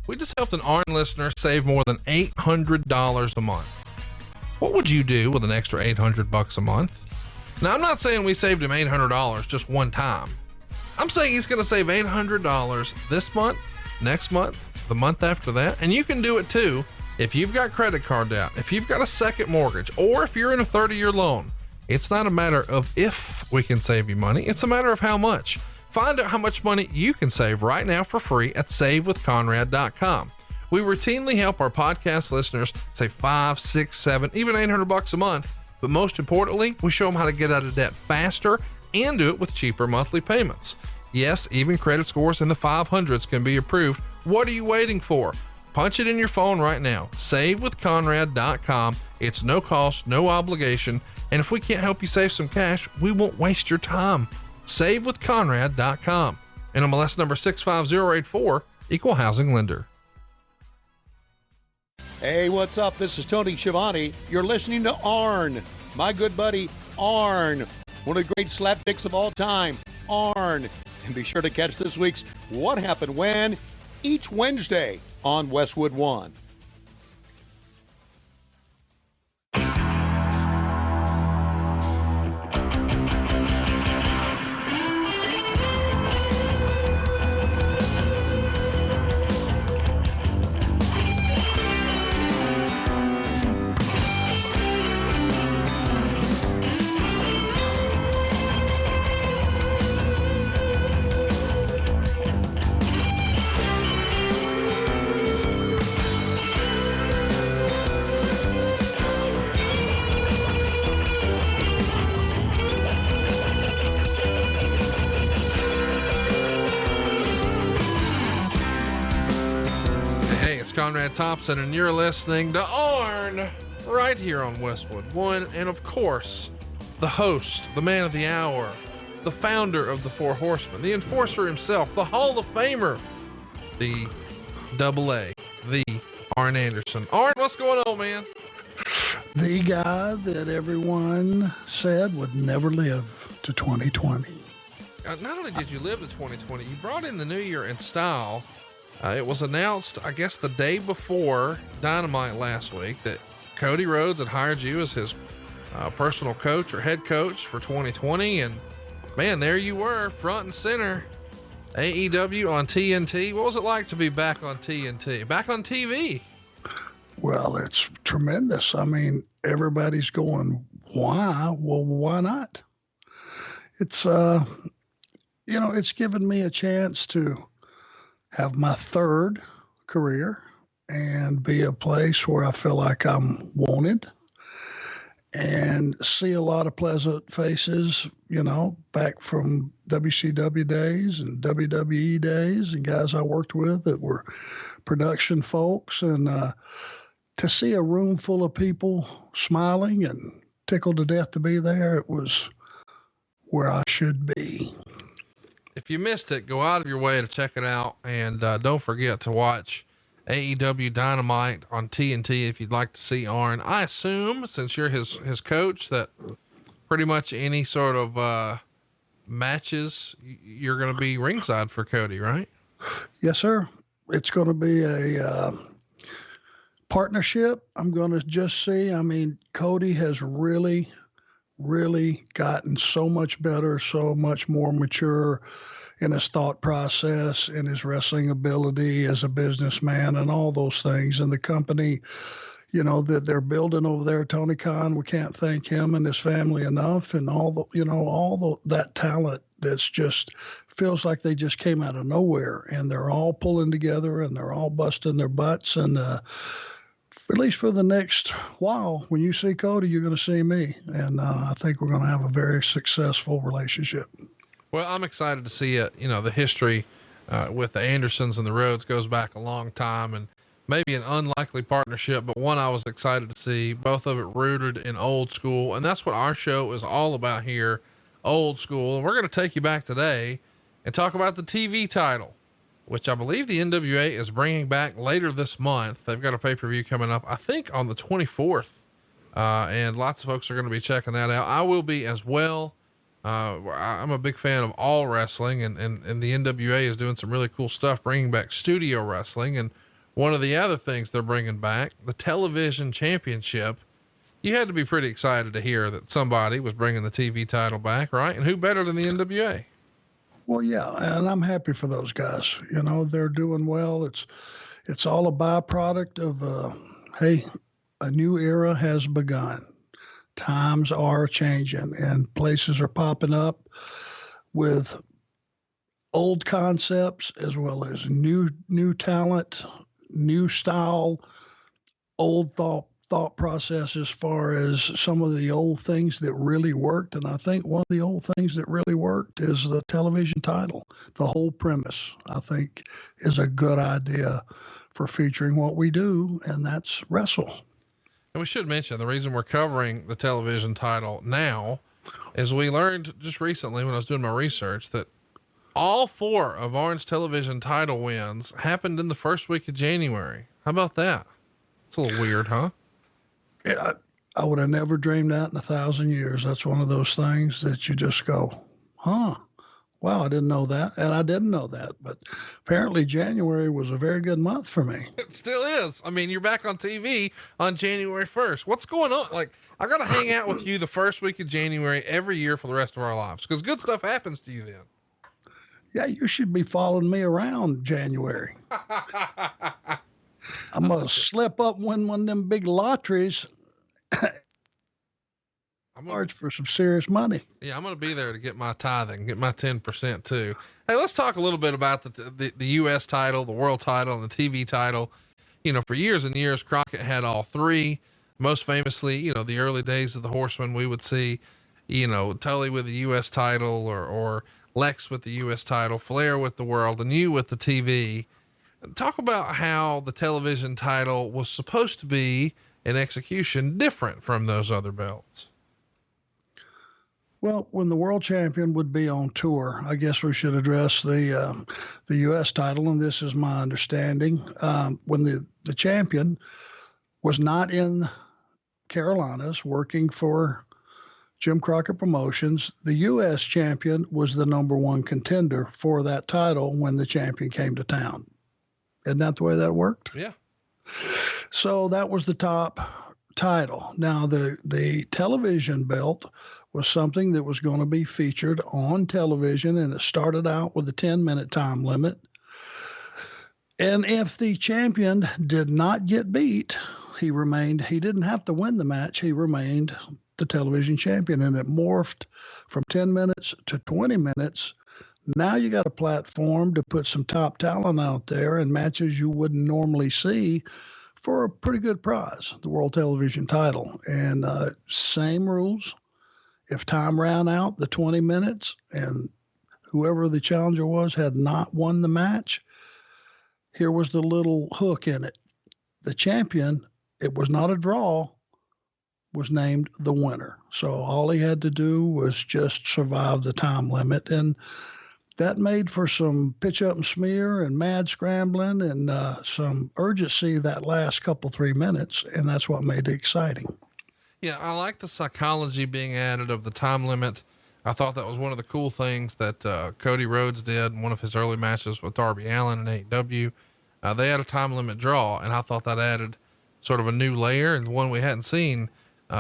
We just helped an Arn listener save more than $800 a month. What would you do with an extra $800 a month? Now, I'm not saying we saved him $800 just one time. I'm saying he's going to save $800 this month, next month, the month after that. And you can do it too if you've got credit card debt, if you've got a second mortgage, or if you're in a 30-year loan. It's not a matter of if we can save you money. It's a matter of how much. Find out how much money you can save right now for free at savewithconrad.com. We routinely help our podcast listeners save $500, $600, $700, even $800 a month. But most importantly, we show them how to get out of debt faster and do it with cheaper monthly payments. Yes, even credit scores in the 500s can be approved. What are you waiting for? Punch it in your phone right now. Savewithconrad.com. It's no cost, no obligation. And if we can't help you save some cash, we won't waste your time. Savewithconrad.com. NMLS number 65084, Equal Housing Lender. Hey, what's up? This is Tony Schiavone. You're listening to Arn, my good buddy Arn, one of the great slapdicks of all time, Arn. And be sure to catch this week's What Happened When each Wednesday on Westwood One. Conrad Thompson, and you're listening to Arn right here on Westwood One. And of course, the host, the man of the hour, the founder of the Four Horsemen, the enforcer himself, the Hall of Famer, the Double A, the Arn Anderson. Arn, what's going on, man? The guy that everyone said would never live to 2020. Not only did you live to 2020, you brought in the new year in style. It was announced, I guess, the day before Dynamite last week that Cody Rhodes had hired you as his personal coach or head coach for 2020. And man, there you were, front and center, AEW on TNT. What was it like to be back on TNT, back on TV? Well, it's tremendous. I mean, everybody's going, why? Well, why not? It's, it's given me a chance to have my third career and be a place where I feel like I'm wanted and see a lot of pleasant faces, back from WCW days and WWE days and guys I worked with that were production folks. And to see a room full of people smiling and tickled to death to be there, it was where I should be. If you missed it, go out of your way to check it out. And don't forget to watch AEW Dynamite on TNT if you'd like to see Arn. I assume, since you're his coach, that pretty much any sort of matches, you're going to be ringside for Cody, right? Yes, sir. It's going to be a partnership. I'm going to just see. I mean, Cody has really gotten so much better, so much more mature in his thought process, in his wrestling ability as a businessman and all those things. And the company, that they're building over there, Tony Khan, we can't thank him and his family enough. And that talent that's just feels like they just came out of nowhere, and they're all pulling together and they're all busting their butts. And, at least for the next while, when you see Cody, you're going to see me. And I think we're going to have a very successful relationship. Well, I'm excited to see it. The history with the Andersons and the Rhodes goes back a long time, and maybe an unlikely partnership, but one I was excited to see, both of it rooted in old school. And that's what our show is all about here, old school. And we're going to take you back today and talk about the TV title, which I believe the NWA is bringing back later this month. They've got a pay-per-view coming up, I think on the 24th. And lots of folks are going to be checking that out. I will be as well. I'm a big fan of all wrestling, and the NWA is doing some really cool stuff, bringing back studio wrestling. And one of the other things they're bringing back, the television championship. You had to be pretty excited to hear that somebody was bringing the TV title back, right? And who better than the NWA? Well, yeah, and I'm happy for those guys. You know, they're doing well. It's all a byproduct of, hey, a new era has begun. Times are changing and places are popping up with old concepts as well as new talent, new style, old thought process as far as some of the old things that really worked. And I think one of the old things that really worked is the television title. The whole premise, I think, is a good idea for featuring what we do, and that's wrestle. And we should mention the reason we're covering the television title now is we learned just recently when I was doing my research that all 4 of Arn's television title wins happened in the first week of January. How about that? It's a little weird, huh? Yeah, I would have never dreamed that in 1,000 years. That's one of those things that you just go, huh? Wow, I didn't know that. And I didn't know that, but apparently January was a very good month for me. It still is. I mean, you're back on TV on January 1st. What's going on? Like, I got to hang out with you the first week of January every year for the rest of our lives, because good stuff happens to you then. Yeah, you should be following me around January. I'm going to slip up and win one of them big lotteries. I'm charged for some serious money. Yeah, I'm going to be there to get my tithing, get my 10% too. Hey, let's talk a little bit about the U.S. title, the world title, and the TV title. You know, for years and years, Crockett had all 3. Most famously, you know, the early days of the Horsemen, we would see, you know, Tully with the U.S. title or Lex with the U.S. title, Flair with the world, and you with the TV. Talk about how the television title was supposed to be in execution different from those other belts. Well, when the world champion would be on tour, I guess we should address the U.S. title, and this is my understanding. When the champion was not in Carolinas working for Jim Crockett Promotions, the U.S. champion was the number 1 contender for that title when the champion came to town. Isn't that the way that worked? Yeah. So that was the top title. Now, the television belt was something that was going to be featured on television, and it started out with a 10-minute time limit. And if the champion did not get beat, he didn't have to win the match. He remained the television champion, and it morphed from 10 minutes to 20 minutes. Now you got a platform to put some top talent out there and matches you wouldn't normally see for a pretty good prize, the world television title. And same rules. If time ran out, the 20 minutes, and whoever the challenger was had not won the match, here was the little hook in it. The champion, it was not a draw, was named the winner. So all he had to do was just survive the time limit. And that made for some pitch up and smear and mad scrambling and some urgency that last couple, 3 minutes. And that's what made it exciting. Yeah, I like the psychology being added of the time limit. I thought that was one of the cool things that Cody Rhodes did in one of his early matches with Darby Allin in AEW. They had a time limit draw, and I thought that added sort of a new layer and one we hadn't seen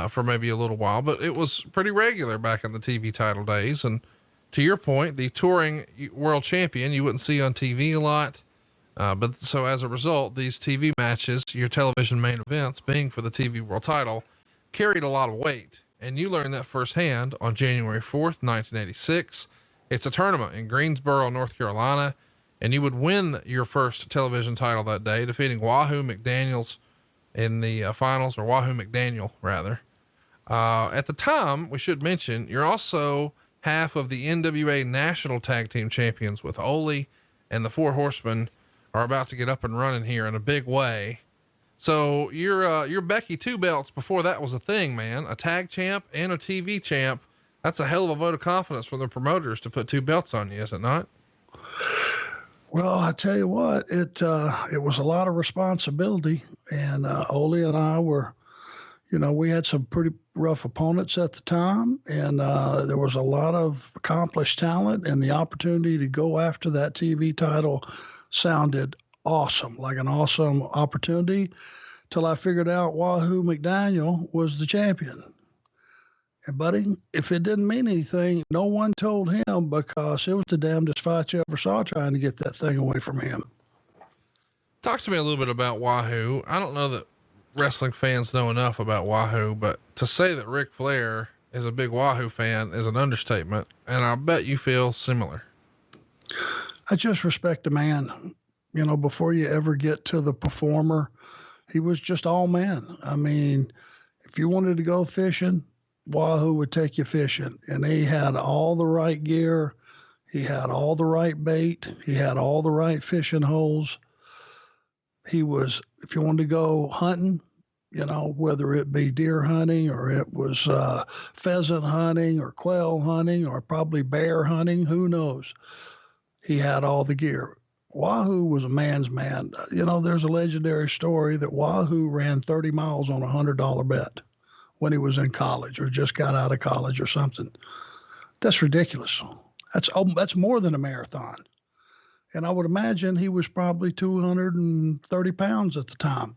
for maybe a little while, but it was pretty regular back in the TV title days. And to your point, the touring world champion, you wouldn't see on TV a lot. But so as a result, these TV matches, your television main events being for the TV world title, carried a lot of weight. And you learned that firsthand on January 4th, 1986. It's a tournament in Greensboro, North Carolina, and you would win your first television title that day, defeating Wahoo McDaniels in the finals, or Wahoo McDaniel rather. At the time, we should mention, you're also half of the NWA National Tag Team Champions with Ole, and the 4 Horsemen are about to get up and running here in a big way. So you're Becky 2 belts before that was a thing, man. A tag champ and a TV champ. That's a hell of a vote of confidence for the promoters to put 2 belts on you, is it not? Well, I tell you what, it was a lot of responsibility, and Ole and I were, we had some pretty rough opponents at the time, and there was a lot of accomplished talent, and the opportunity to go after that TV title sounded awesome, like an awesome opportunity, till I figured out Wahoo McDaniel was the champion. And buddy, if it didn't mean anything, no one told him, because it was the damnedest fight you ever saw trying to get that thing away from him. Talk to me a little bit about Wahoo. I don't know that wrestling fans know enough about Wahoo, but to say that Ric Flair is a big Wahoo fan is an understatement. And I bet you feel similar. I just respect the man. You know, before you ever get to the performer, he was just all man. I mean, if you wanted to go fishing, Wahoo would take you fishing, and he had all the right gear. He had all the right bait. He had all the right fishing holes. He was, if you wanted to go hunting, you know, whether it be deer hunting or it was pheasant hunting or quail hunting or probably bear hunting, who knows? He had all the gear. Wahoo was a man's man. You know, there's a legendary story that Wahoo ran 30 miles on a $100 bet when he was in college or just got out of college or something. That's ridiculous. That's more than a marathon. And I would imagine he was probably 230 pounds at the time.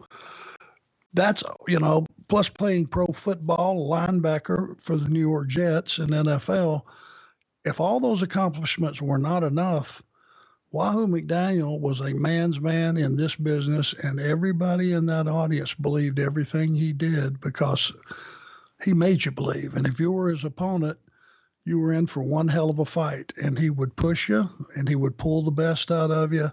That's, you know, plus playing pro football, linebacker for the New York Jets and NFL. If all those accomplishments were not enough, Wahoo McDaniel was a man's man in this business, and everybody in that audience believed everything he did because he made you believe. And if you were his opponent, you were in for one hell of a fight, and he would push you and he would pull the best out of you.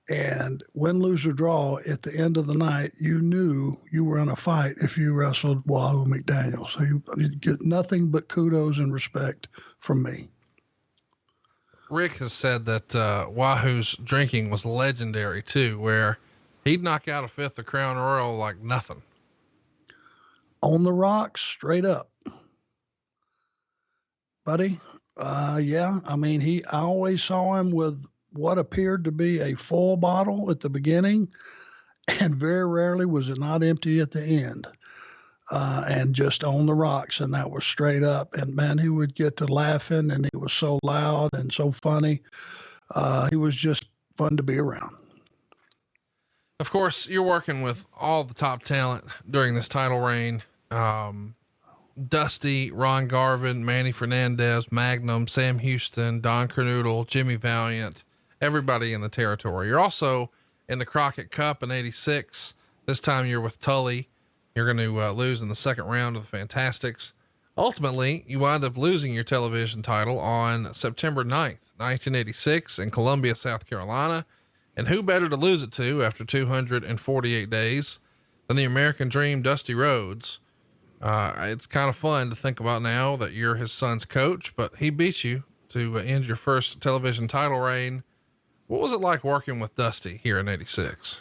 And win, lose, or draw, at the end of the night, you knew you were in a fight if you wrestled Wahoo McDaniel. So you'd get nothing but kudos and respect from me. Rick has said that Wahoo's drinking was legendary too, where he'd knock out a fifth of Crown Royal like nothing. On the rocks, straight up. Buddy, yeah, I mean, I always saw him with what appeared to be a full bottle at the beginning, and very rarely was it not empty at the end. And just on the rocks, and that was straight up. And man, he would get to laughing, and he was so loud and so funny. He was just fun to be around. Of course, you're working with all the top talent during this title reign. Dusty, Ron Garvin, Manny Fernandez, Magnum, Sam Houston, Don Kernoodle, Jimmy Valiant, everybody in the territory. You're also in the Crockett Cup in '86. This time you're with Tully. You're going to lose in the second round of the Fantastics. Ultimately, you wind up losing your television title on September 9th, 1986 in Columbia, South Carolina. And who better to lose it to after 248 days than the American Dream, Dusty Rhodes. It's kind of fun to think about now that you're his son's coach, but he beat you to end your first television title reign. What was it like working with Dusty here in '86?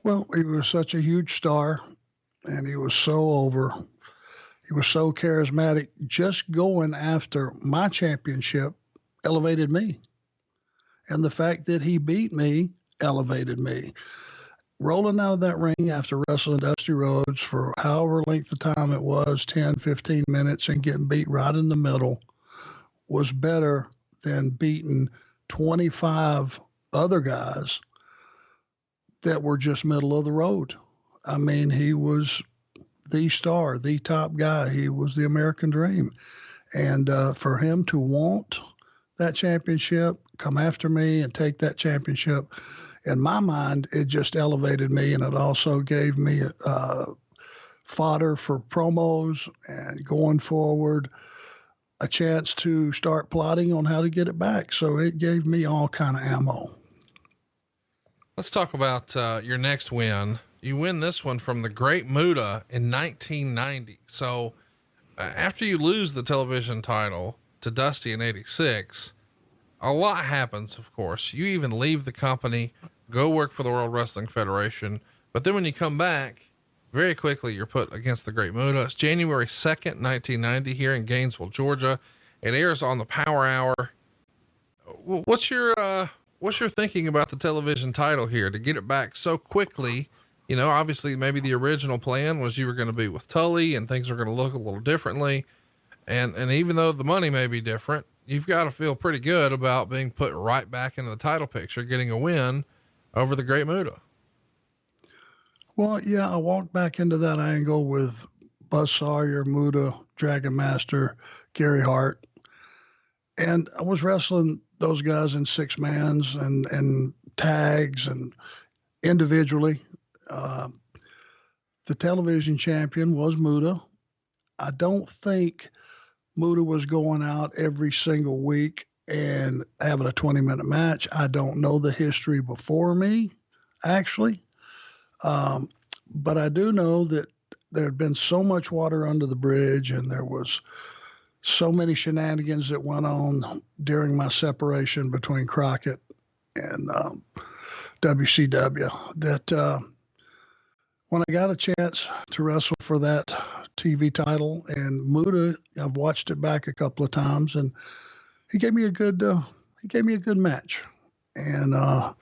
Well, he was such a huge star, and he was so over. He was so charismatic. Just going after my championship elevated me. And the fact that he beat me elevated me. Rolling out of that ring after wrestling Dusty Rhodes for however length of time it was, 10, 15 minutes, and getting beat right in the middle was better than beating 25 other guys that were just middle of the road. I mean, he was the star, the top guy. He was the American Dream. And for him to want that championship, come after me and take that championship, in my mind, it just elevated me, and it also gave me fodder for promos and going forward, a chance to start plotting on how to get it back. So it gave me all kind of ammo. Let's talk about your next win. You win this one from the Great Muta in 1990. So after you lose the television title to Dusty in '86, a lot happens, of course. You even leave the company, go work for the World Wrestling Federation. But then when you come back, very quickly, you're put against the Great Muta. It's January 2nd, 1990 here in Gainesville, Georgia. It airs on the Power Hour. What's your thinking about the television title here to get it back so quickly? You know, obviously maybe the original plan was you were going to be with Tully and things are going to look a little differently. And even though the money may be different, you've got to feel pretty good about being put right back into the title picture, getting a win over the Great Muta. Well, yeah, I walked back into that angle with Buzz Sawyer, Muta, Dragon Master, Gary Hart. And I was wrestling those guys in six mans and tags and individually. The television champion was Muta. I don't think Muta was going out every single week and having a 20-minute match. I don't know the history before me, actually. But I do know that there had been so much water under the bridge and there was so many shenanigans that went on during my separation between Crockett and WCW that when I got a chance to wrestle for that TV title and Muta, I've watched it back a couple of times and he gave me a good match. And I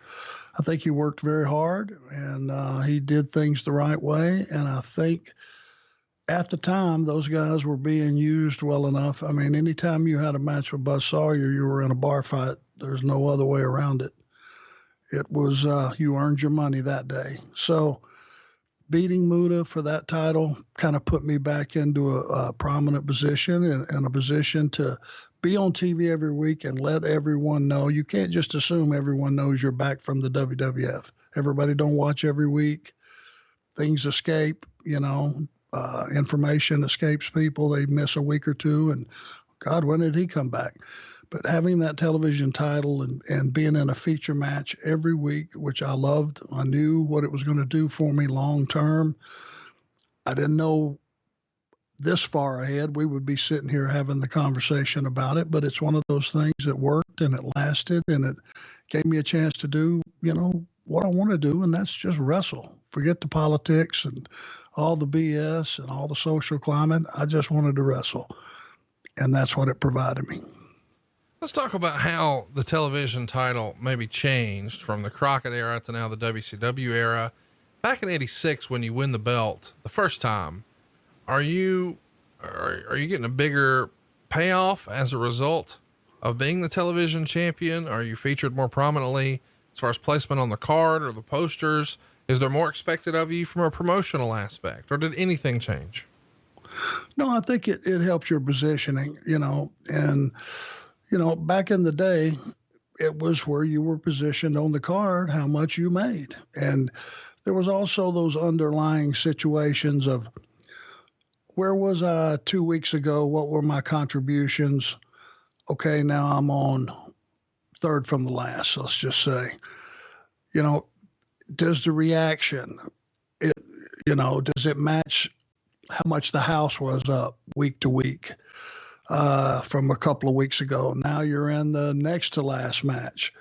think he worked very hard and he did things the right way. And I think at the time, those guys were being used well enough. I mean, anytime you had a match with Buzz Sawyer, you were in a bar fight. There's no other way around it. It was, you earned your money that day. So beating Muta for that title kind of put me back into a prominent position and a position to be on TV every week and let everyone know. You can't just assume everyone knows you're back from the WWF. Everybody don't watch every week. Things escape, information escapes people. They miss a week or two and God, when did he come back? But having that television title and being in a feature match every week, which I loved, I knew what it was going to do for me long term. I didn't know this far ahead we would be sitting here having the conversation about it, but it's one of those things that worked and it lasted and it gave me a chance to do, what I want to do, and that's just wrestle. Forget the politics and all the BS and all the social climate. I just wanted to wrestle, and that's what it provided me. Let's talk about how the television title maybe changed from the Crockett era to now the WCW era. Back in '86, when you win the belt the first time, are you getting a bigger payoff as a result of being the television champion? Are you featured more prominently as far as placement on the card or the posters? Is there more expected of you from a promotional aspect, or did anything change? No, I think it helps your positioning, and back in the day, it was where you were positioned on the card, how much you made. And there was also those underlying situations of where was I 2 weeks ago? What were my contributions? Okay, now I'm on third from the last, let's just say. Does the reaction, does it match how much the house was up week to week? From a couple of weeks ago. Now you're in the next to last match.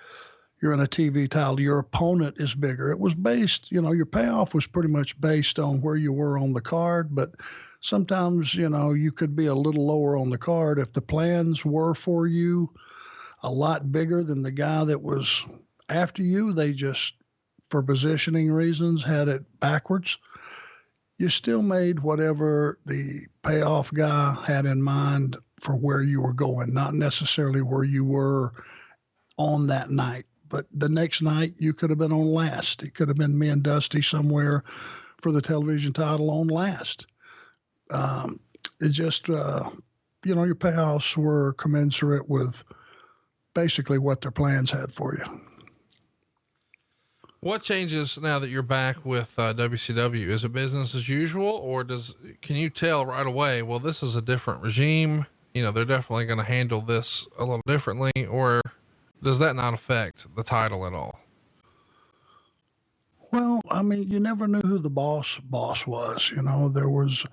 You're in a TV title. Your opponent is bigger. It was based, your payoff was pretty much based on where you were on the card, but sometimes, you could be a little lower on the card if the plans were for you a lot bigger than the guy that was after you. They just, for positioning reasons, had it backwards. You still made whatever the payoff guy had in mind for where you were going, not necessarily where you were on that night. But the next night, you could have been on last. It could have been me and Dusty somewhere for the television title on last. It just, your payoffs were commensurate with basically what their plans had for you. What changes now that you're back with WCW? Is it business as usual, or can you tell right away, well, this is a different regime? They're definitely going to handle this a little differently, or does that not affect the title at all? Well, I mean, you never knew who the boss was. There was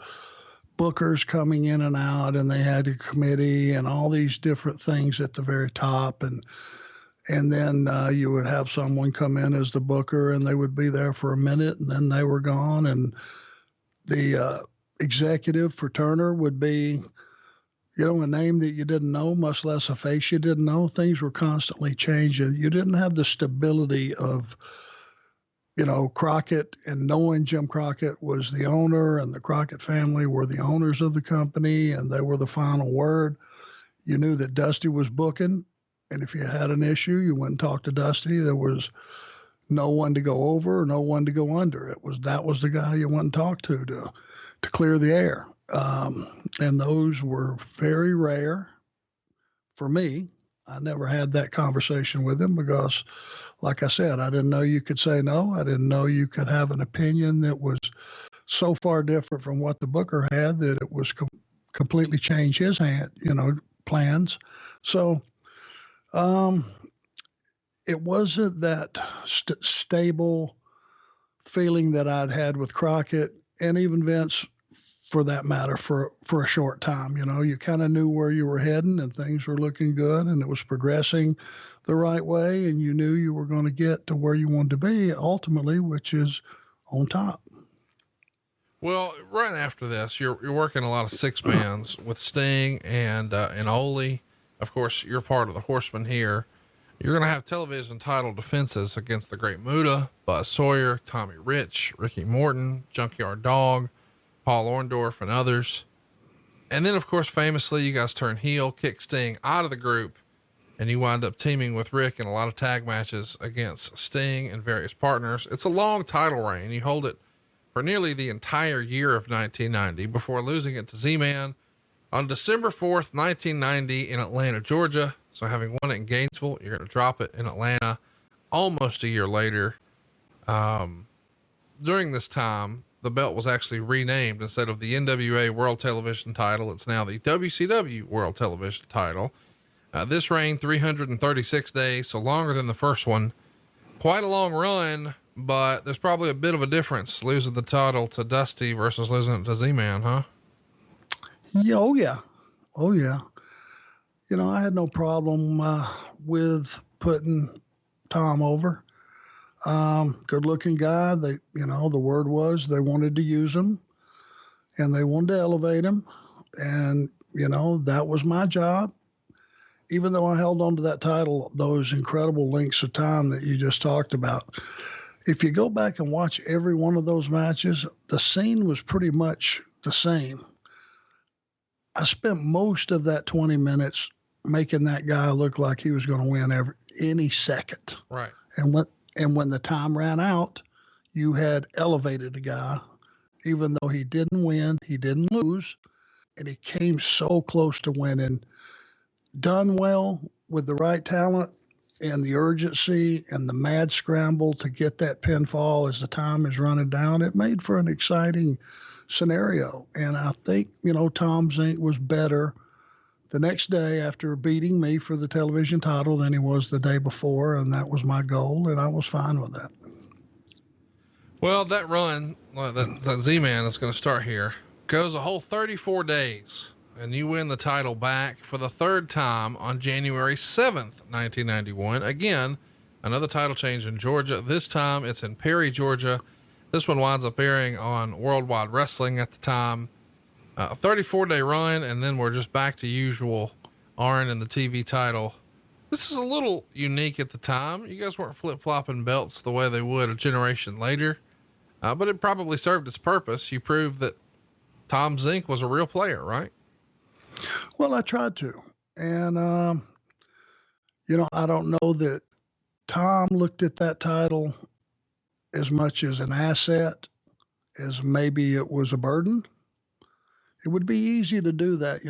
bookers coming in and out, and they had a committee and all these different things at the very top. And then you would have someone come in as the booker and they would be there for a minute and then they were gone. And the executive for Turner would be, a name that you didn't know, much less a face you didn't know. Things were constantly changing. You didn't have the stability of, Crockett, and knowing Jim Crockett was the owner and the Crockett family were the owners of the company and they were the final word. You knew that Dusty was booking. And if you had an issue, you went and talked to Dusty. There was no one to go over, no one to go under. That was the guy you went and talked to clear the air. And those were very rare for me. I never had that conversation with him because, like I said, I didn't know you could say no. I didn't know you could have an opinion that was so far different from what the booker had that it was completely changed his plans. So, it wasn't that stable feeling that I'd had with Crockett and even Vince, for that matter, for a short time. You kind of knew where you were heading and things were looking good and it was progressing the right way. And you knew you were going to get to where you wanted to be ultimately, which is on top. Well, right after this, you're working a lot of six mans with Sting and Ole. Of course, you're part of the Horsemen here. You're going to have television title defenses against the Great Muta, Buzz Sawyer, Tommy Rich, Ricky Morton, Junkyard Dog, Paul Orndorff, and others. And then, of course, famously, you guys turn heel, kick Sting out of the group, and you wind up teaming with Rick in a lot of tag matches against Sting and various partners. It's a long title reign. You hold it for nearly the entire year of 1990 before losing it to Z-Man on December 4th, 1990 in Atlanta, Georgia. So having won it in Gainesville, you're going to drop it in Atlanta almost a year later. During this time, the belt was actually renamed. Instead of the NWA World Television title, it's now the WCW World Television title. This reigned 336 days, so longer than the first one. Quite a long run, but there's probably a bit of a difference losing the title to Dusty versus losing it to Z-Man, huh? Yeah. Oh yeah. Oh yeah. I had no problem with putting Tom over. Good looking guy. The word was they wanted to use him and they wanted to elevate him. And, that was my job. Even though I held on to that title, those incredible lengths of time that you just talked about. If you go back and watch every one of those matches, the scene was pretty much the same. I spent most of that 20 minutes making that guy look like he was going to win any second. Right. And when the time ran out, you had elevated a guy, even though he didn't win, he didn't lose, and he came so close to winning. Done well with the right talent and the urgency and the mad scramble to get that pinfall as the time is running down, it made for an exciting scenario. And I think, Tom Zink was better the next day after beating me for the television title than he was the day before. And that was my goal. And I was fine with that. Well, that run, that Z-Man is going to start here, goes a whole 34 days. And you win the title back for the third time on January 7th, 1991. Again, another title change in Georgia. This time it's in Perry, Georgia. This one winds up airing on Worldwide Wrestling at the time. A 34-day run, and then we're just back to usual Arn and the TV title. This is a little unique at the time. You guys weren't flip-flopping belts the way they would a generation later, but it probably served its purpose. You proved that Tom Zink was a real player, right? Well, I tried to. And, I don't know that Tom looked at that title as much as an asset as maybe it was a burden. It would be easy to do that.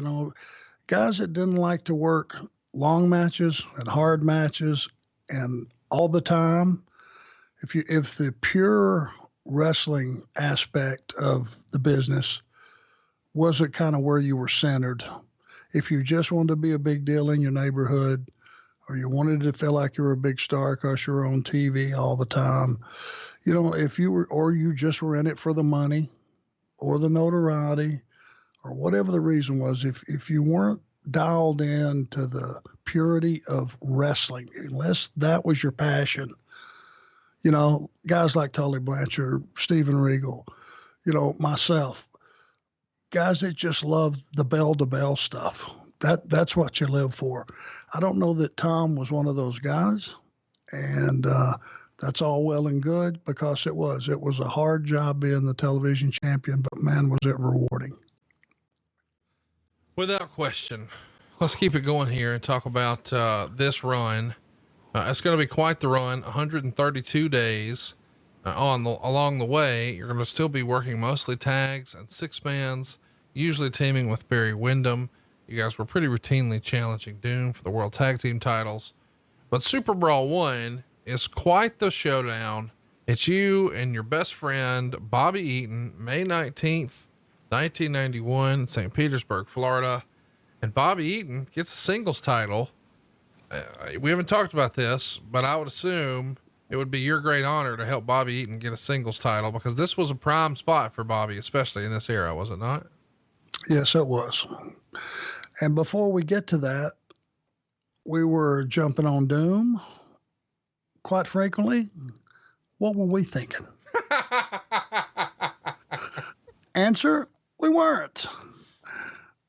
Guys that didn't like to work long matches and hard matches and all the time. If the pure wrestling aspect of the business wasn't kind of where you were centered, if you just wanted to be a big deal in your neighborhood, or you wanted to feel like you were a big star because you were on TV all the time, if you were, or you just were in it for the money or the notoriety or whatever the reason was, if you weren't dialed in to the purity of wrestling, unless that was your passion, guys like Tully Blanchard, Steven Regal, myself, guys that just love the bell-to-bell stuff. That's what you live for. I don't know that Tom was one of those guys, and that's all well and good because it was a hard job being the television champion, but man, was it rewarding. Without question. Let's keep it going here and talk about this run. It's going to be quite the run, 132 days along the way. You're going to still be working mostly tags and six mans, usually teaming with Barry Windham. You guys were pretty routinely challenging Doom for the world tag team titles, but Super Brawl 1 is quite the showdown. It's you and your best friend, Bobby Eaton, May 19th, 1991, St. Petersburg, Florida. And Bobby Eaton gets a singles title. We haven't talked about this, but I would assume it would be your great honor to help Bobby Eaton get a singles title, because this was a prime spot for Bobby, especially in this era, was it not? Yes, it was. And before we get to that, we were jumping on Doom quite frequently. What were we thinking? Answer, we weren't.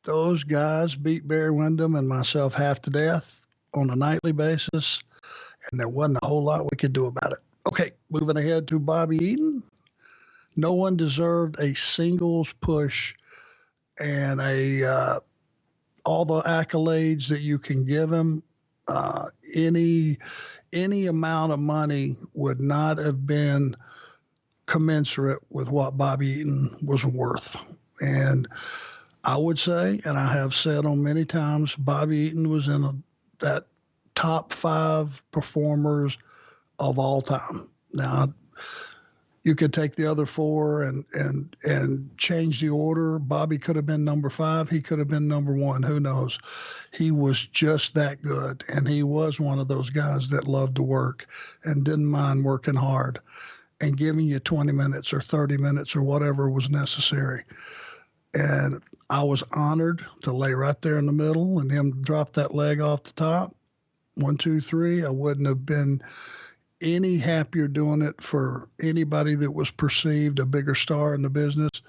Those guys beat Barry Windham and myself half to death on a nightly basis, and there wasn't a whole lot we could do about it. Okay, moving ahead to Bobby Eaton. No one deserved a singles push and all the accolades that you can give him. Any amount of money would not have been commensurate with what Bobby Eaton was worth. And I would say, and I have said on many times, Bobby Eaton was in that top 5 performers of all time. Now, you could take the other 4 and change the order. Bobby could have been number 5. He could have been number 1. Who knows? He was just that good. And he was one of those guys that loved to work and didn't mind working hard and giving you 20 minutes or 30 minutes or whatever was necessary. And I was honored to lay right there in the middle and him drop that leg off the top. 1, 2, 3. I wouldn't have been any happier doing it for anybody that was perceived a bigger star in the business.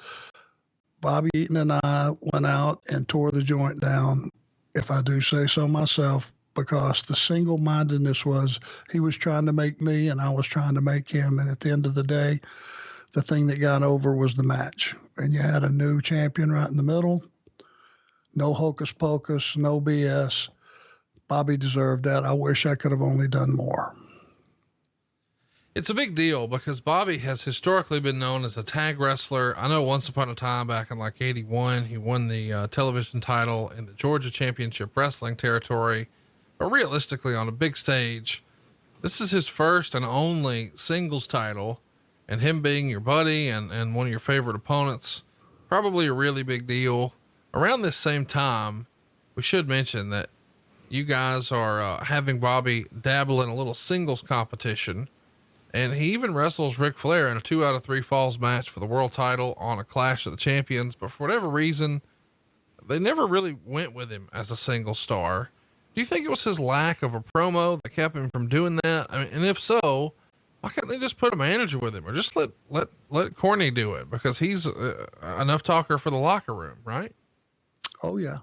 Bobby Eaton and I went out and tore the joint down, if I do say so myself, because the single-mindedness was he was trying to make me and I was trying to make him. And at the end of the day, the thing that got over was the match. And you had a new champion right in the middle. No hocus pocus, no BS. Bobby deserved that. I wish I could have only done more. It's a big deal because Bobby has historically been known as a tag wrestler. I know once upon a time back in like 81, he won the television title in the Georgia Championship Wrestling territory, but realistically on a big stage, this is his first and only singles title, and him being your buddy and one of your favorite opponents, probably a really big deal. Around this same time, we should mention that you guys are having Bobby dabble in a little singles competition. And he even wrestles Ric Flair in a 2 out of 3 falls match for the world title on a Clash of the Champions. But for whatever reason, they never really went with him as a single star. Do you think it was his lack of a promo that kept him from doing that? I mean, and if so, why can't they just put a manager with him or just let Corny do it? Because he's enough talker for the locker room, right? Oh yeah.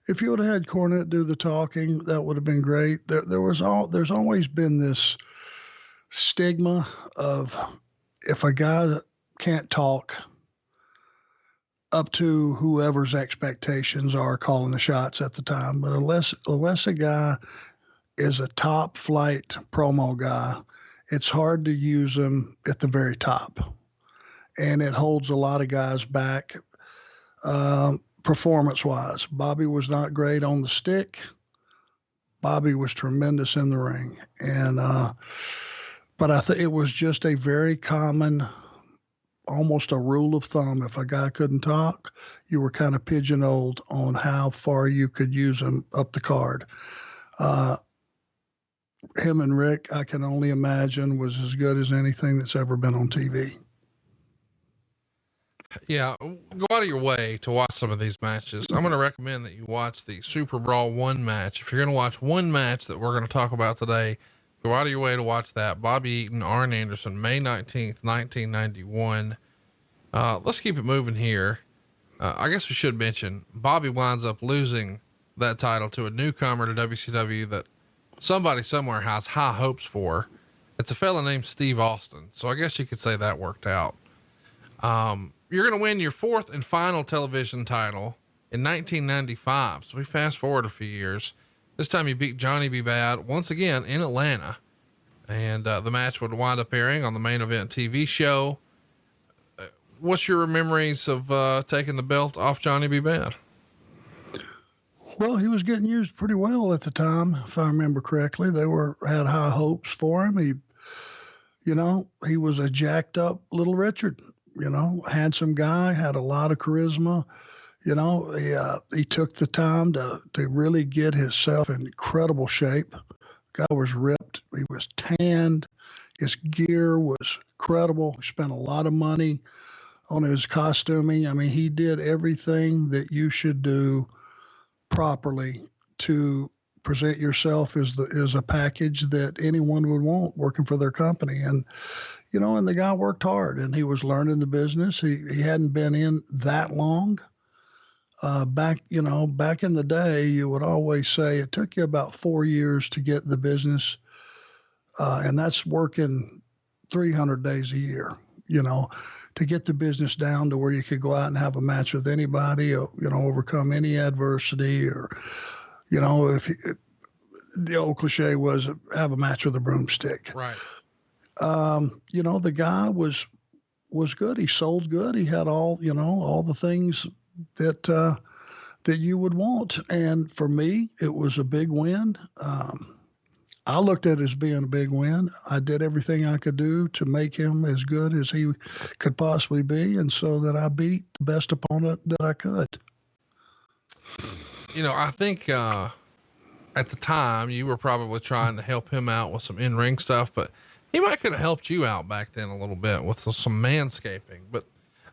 If you would have had Cornette do the talking, that would have been great. There's always been this stigma of if a guy can't talk up to whoever's expectations are calling the shots at the time, but unless a guy is a top flight promo guy, it's hard to use him at the very top, and it holds a lot of guys back performance wise. Bobby was not great on the stick. Bobby was tremendous in the ring, and but I think it was just a very common, almost a rule of thumb. If a guy couldn't talk, you were kind of pigeonholed on how far you could use him up the card. Him and Rick, I can only imagine, was as good as anything that's ever been on TV. Yeah. Go out of your way to watch some of these matches. I'm going to recommend that you watch the Super Brawl 1 match. If you're going to watch one match that we're going to talk about today, go out of your way to watch that. Bobby Eaton, Arn Anderson, May 19th, 1991. Let's keep it moving here. I guess we should mention Bobby winds up losing that title to a newcomer to WCW that somebody somewhere has high hopes for. It's a fella named Steve Austin. So I guess you could say that worked out. You're going to win your 4th and final television title in 1995. So we fast forward a few years. This time he beat Johnny B. Bad once again in Atlanta. And the match would wind up airing on the Main Event TV show. What's your memories of taking the belt off Johnny B. Bad? Well, he was getting used pretty well at the time, if I remember correctly. They had high hopes for him. He was a jacked up Little Richard, handsome guy, had a lot of charisma. He took the time to really get himself in incredible shape. Guy was ripped. He was tanned. His gear was incredible. He spent a lot of money on his costuming. I mean, he did everything that you should do properly to present yourself as a package that anyone would want working for their company. And, and the guy worked hard, and he was learning the business. He hadn't been in that long. Back in the day, you would always say it took you about 4 years to get the business. And that's working 300 days a year, to get the business down to where you could go out and have a match with anybody, overcome any adversity, or, the old cliche was have a match with a broomstick. Right. The guy was good. He sold good. He had all the things that you would want. And for me, it was a big win. I looked at it as being a big win. I did everything I could do to make him as good as he could possibly be, and so that I beat the best opponent that I could. I think at the time you were probably trying to help him out with some in-ring stuff, but he might could have helped you out back then a little bit with some manscaping. But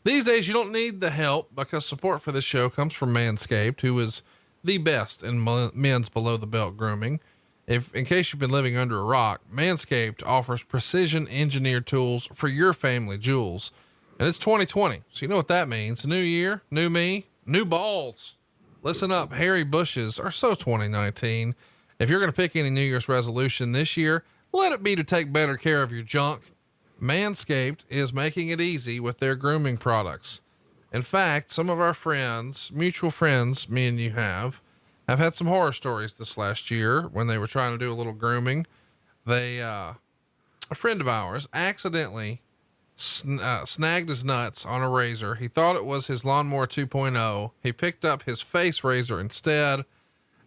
these days you don't need the help, because support for this show comes from Manscaped, who is the best in men's below the belt grooming. In case you've been living under a rock, Manscaped offers precision engineered tools for your family jewels. And it's 2020. So you know what that means. New year, new me, new balls. Listen up. Hairy bushes are so 2019. If you're going to pick any New Year's resolution this year, let it be to take better care of your junk. Manscaped is making it easy with their grooming products. In fact, some of our friends, mutual friends, me and you have had some horror stories this last year when they were trying to do a little grooming. A friend of ours accidentally snagged his nuts on a razor. He thought it was his Lawnmower 2.0. He picked up his face razor instead,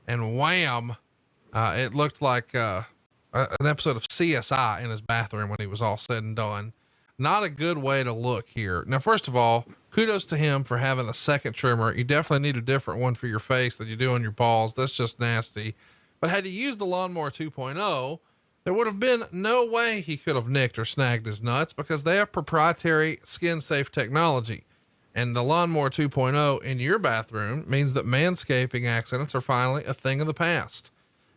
and wham, it looked like an episode of CSI in his bathroom when he was all said and done. Not a good way to look here. Now, first of all, kudos to him for having a second trimmer. You definitely need a different one for your face than you do on your balls. That's just nasty. But had he used the Lawnmower 2.0, there would have been no way he could have nicked or snagged his nuts, because they have proprietary skin safe technology. And the Lawnmower 2.0 in your bathroom means that manscaping accidents are finally a thing of the past.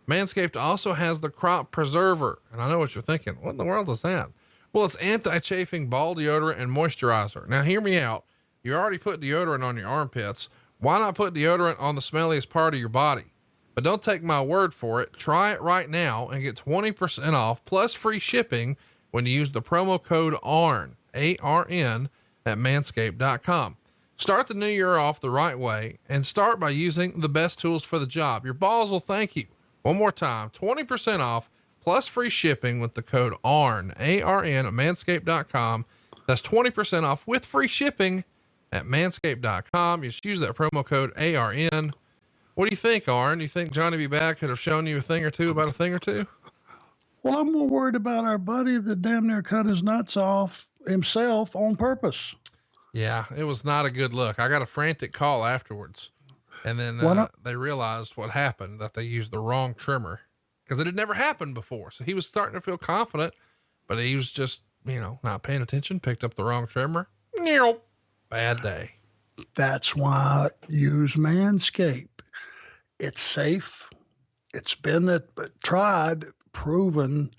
Manscaped also has the Crop Preserver. And I know what you're thinking. What in the world is that? Well, it's anti-chafing ball deodorant and moisturizer. Now hear me out. You already put deodorant on your armpits. Why not put deodorant on the smelliest part of your body? But don't take my word for it. Try it right now and get 20% off plus free shipping when you use the promo code ARN, A-R-N, at manscaped.com. Start the new year off the right way and start by using the best tools for the job. Your balls will thank you. One more time, 20% off plus free shipping with the code ARN, A-R-N, at manscaped.com. That's 20% off with free shipping at manscaped.com. You just use that promo code ARN. What do you think, Arn? Do you think Johnny B. Bad could have shown you a thing or two about a thing or two? Well, I'm more worried about our buddy that damn near cut his nuts off himself on purpose. Yeah, it was not a good look. I got a frantic call afterwards, and then they realized what happened, that they used the wrong trimmer, because it had never happened before. So he was starting to feel confident, but he was just, not paying attention, picked up the wrong trimmer. Bad day. That's why I use Manscaped. It's safe. It's been tried, proven,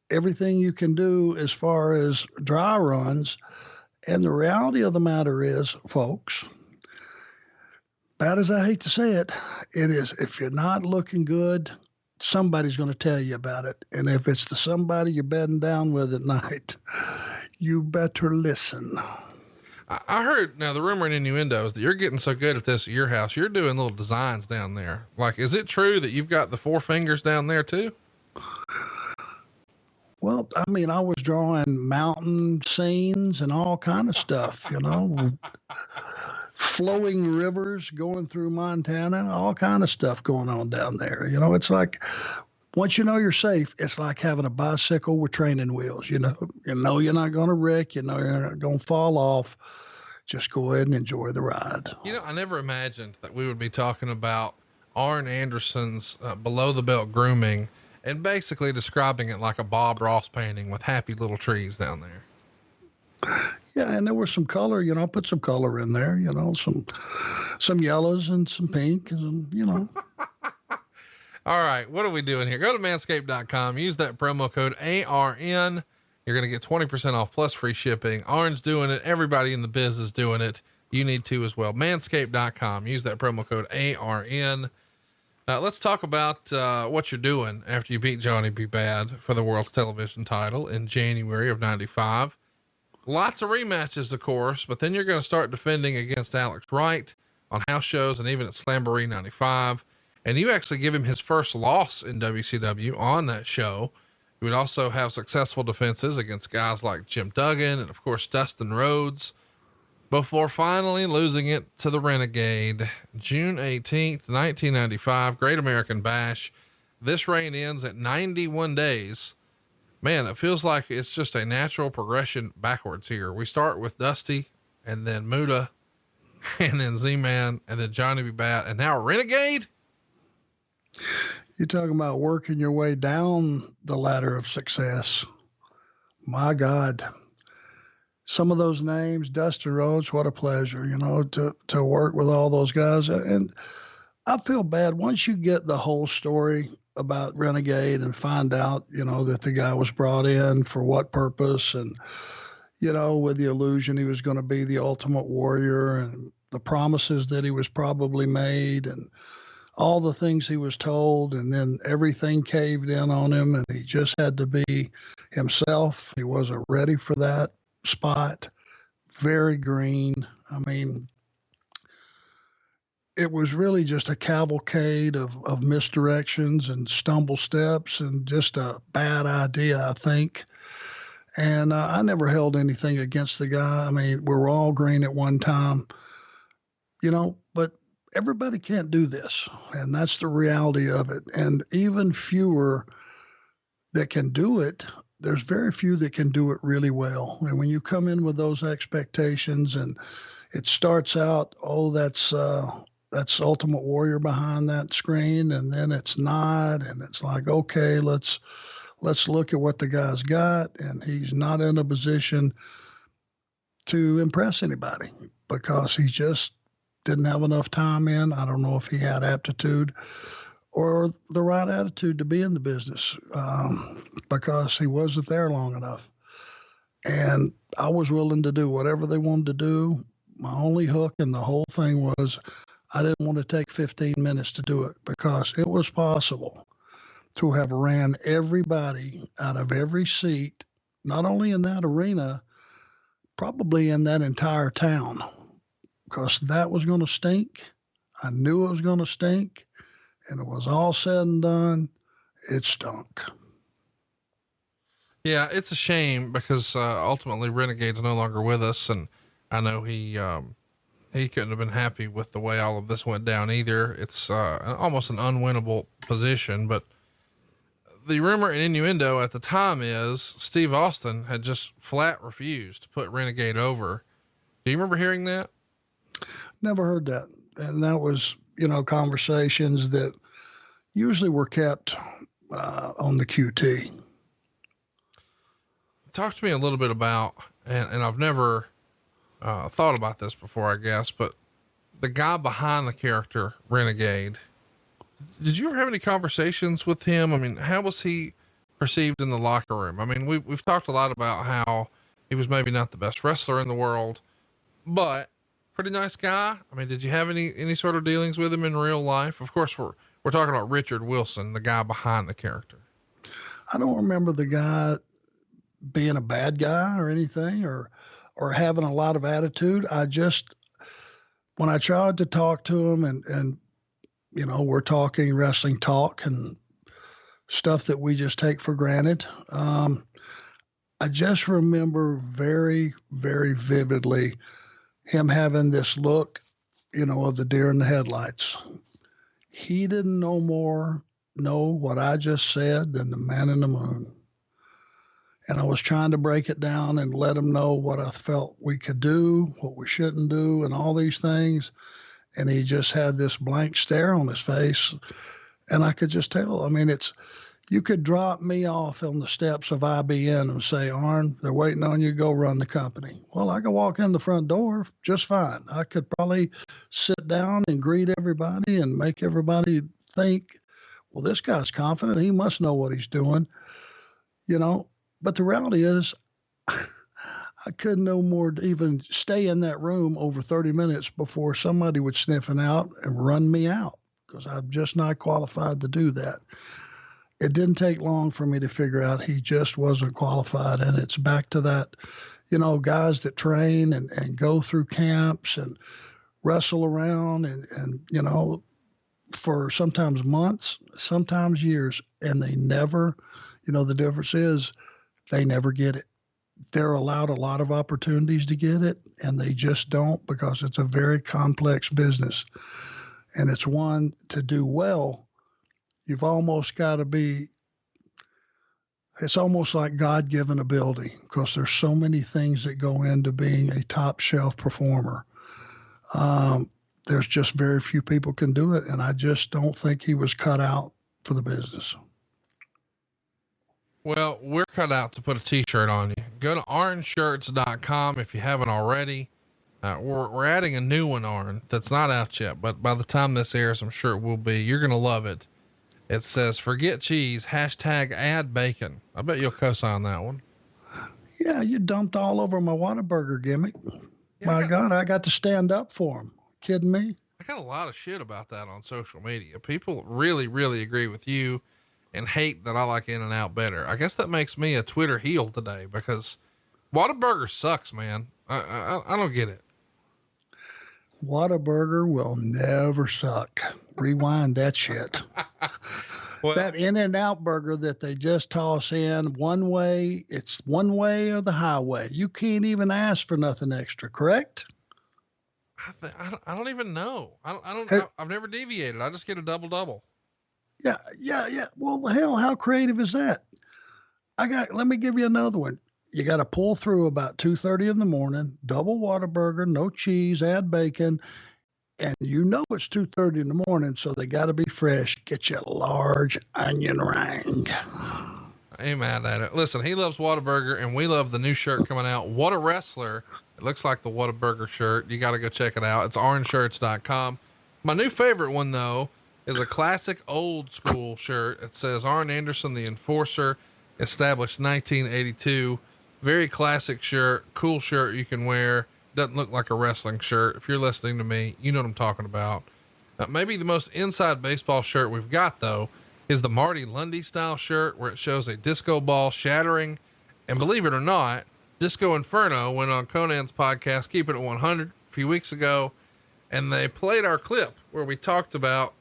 everything you can do as far as dry runs. And the reality of the matter is, folks, bad as I hate to say it, it is, if you're not looking good, somebody's going to tell you about it. And if it's the somebody you're bedding down with at night, you better listen. I heard now the rumor and innuendo is that you're getting so good at this at your house. You're doing little designs down there. Like, is it true that you've got the four fingers down there too? Well, I mean, I was drawing mountain scenes and all kind of stuff, flowing rivers going through Montana, all kind of stuff going on down there. It's like, once you know you're safe, it's like having a bicycle with training wheels. You're not going to wreck. You're not going to fall off. Just go ahead and enjoy the ride. I never imagined that we would be talking about Arn Anderson's below the belt grooming and basically describing it like a Bob Ross painting with happy little trees down there. Yeah. And there was some color, I put some color in there, some yellows and some pink and, All right. What are we doing here? Go to manscaped.com, use that promo code ARN. You're going to get 20% off plus free shipping. Arn's doing it. Everybody in the biz is doing it. You need to as well. Manscaped.com, use that promo code ARN. Let's talk about what you're doing after you beat Johnny B. Bad for the world's television title in January of 95. Lots of rematches, of course, but then you're going to start defending against Alex Wright on house shows and even at Slamboree 95. And you actually give him his first loss in WCW on that show. You would also have successful defenses against guys like Jim Duggan and of course Dustin Rhodes, before finally losing it to the Renegade, June 18th, 1995, Great American Bash. This reign ends at 91 days. Man, it feels like it's just a natural progression backwards here. We start with Dusty and then Muda and then Z-Man and then Johnny B. Bad and now Renegade. You're talking about working your way down the ladder of success. My God. Some of those names, Dustin Rhodes, what a pleasure, to work with all those guys. And I feel bad once you get the whole story about Renegade and find out, that the guy was brought in for what purpose and, with the illusion he was going to be the Ultimate Warrior and the promises that he was probably made and all the things he was told. And then everything caved in on him and he just had to be himself. He wasn't ready for that spot, very green. I mean, it was really just a cavalcade of misdirections and stumble steps and just a bad idea, I think. And I never held anything against the guy. I mean, we were all green at one time, but everybody can't do this. And that's the reality of it. And even fewer that can do it, there's very few that can do it really well. And when you come in with those expectations and it starts out, that's Ultimate Warrior behind that screen. And then it's not, and it's like, okay, let's look at what the guy's got. And he's not in a position to impress anybody because he just didn't have enough time in. I don't know if he had aptitude or the right attitude to be in the business because he wasn't there long enough. And I was willing to do whatever they wanted to do. My only hook in the whole thing was I didn't want to take 15 minutes to do it because it was possible to have ran everybody out of every seat, not only in that arena, probably in that entire town, because that was going to stink. I knew it was going to stink. And it was all said and done, it stunk. Yeah, it's a shame because ultimately Renegade's no longer with us, and I know he couldn't have been happy with the way all of this went down either. It's almost an unwinnable position, but the rumor and innuendo at the time is Steve Austin had just flat refused to put Renegade over. Do you remember hearing that? Never heard that. And that was, conversations that usually were kept on the QT. Talk to me a little bit about, and I've never thought about this before, I guess, but the guy behind the character Renegade, did you ever have any conversations with him? I mean, how was he perceived in the locker room? I mean, we've talked a lot about how he was maybe not the best wrestler in the world, but pretty nice guy. I mean, did you have any sort of dealings with him in real life? Of course, we're talking about Richard Wilson, the guy behind the character. I don't remember the guy being a bad guy or anything, or or having a lot of attitude. When I tried to talk to him and, we're talking wrestling talk and stuff that we just take for granted. I just remember very, very vividly him having this look, of the deer in the headlights. He didn't know what I just said than the man in the moon. And I was trying to break it down and let him know what I felt we could do, what we shouldn't do, and all these things. And he just had this blank stare on his face. And I could just tell. You could drop me off on the steps of IBN and say, Arn, they're waiting on you to go run the company. Well, I could walk in the front door just fine. I could probably sit down and greet everybody and make everybody think, well, this guy's confident. He must know what he's doing, But the reality is, I couldn't no more even stay in that room over 30 minutes before somebody would sniff it out and run me out because I'm just not qualified to do that. It didn't take long for me to figure out he just wasn't qualified. And it's back to that, guys that train and go through camps and wrestle around and for sometimes months, sometimes years, and they never, the difference is they never get it. They're allowed a lot of opportunities to get it, and they just don't because it's a very complex business. And it's one to do well. You've almost got to be, it's almost like God-given ability because there's so many things that go into being a top shelf performer. There's just very few people can do it. And I just don't think he was cut out for the business. Well, we're cut out to put a t-shirt on you. Go to arnshirts.com if you haven't already. We're adding a new one, Arn, that's not out yet, but by the time this airs, I'm sure it will be. You're going to love it. It says, forget cheese, #add bacon. I bet you'll co-sign that one. Yeah, you dumped all over my Whataburger gimmick. Yeah, my God, I got to stand up for him. Kidding me? I got a lot of shit about that on social media. People really, really agree with you and hate that I like In-N-Out better. I guess that makes me a Twitter heel today because Whataburger sucks, man. I don't get it. Whataburger will never suck. Rewind that shit. Well, that In-N-Out burger that they just toss in one way, it's one way or the highway. You can't even ask for nothing extra, correct? I don't even know. I've never deviated. I just get a double. Yeah. Well, hell, how creative is that? Let me give you another one. You got to pull through about 2:30 in the morning, double Whataburger, no cheese, add bacon. And it's 2:30 in the morning, so they got to be fresh. Get you a large onion ring. I ain't mad at it. Listen, he loves Whataburger, and we love the new shirt coming out. What a Wrestler. It looks like the Whataburger shirt. You got to go check it out. It's arnshirts.com. My new favorite one, though, is a classic old school shirt. It says Arn Anderson, the Enforcer, established 1982. Very classic shirt, cool shirt you can wear. Doesn't look like a wrestling shirt. If you're listening to me, you know what I'm talking about. Maybe the most inside baseball shirt we've got, though, is the Marty Lundy style shirt where it shows a disco ball shattering. And believe it or not, Disco Inferno went on Conan's podcast, Keep It at 100, a few weeks ago, and they played our clip where we talked about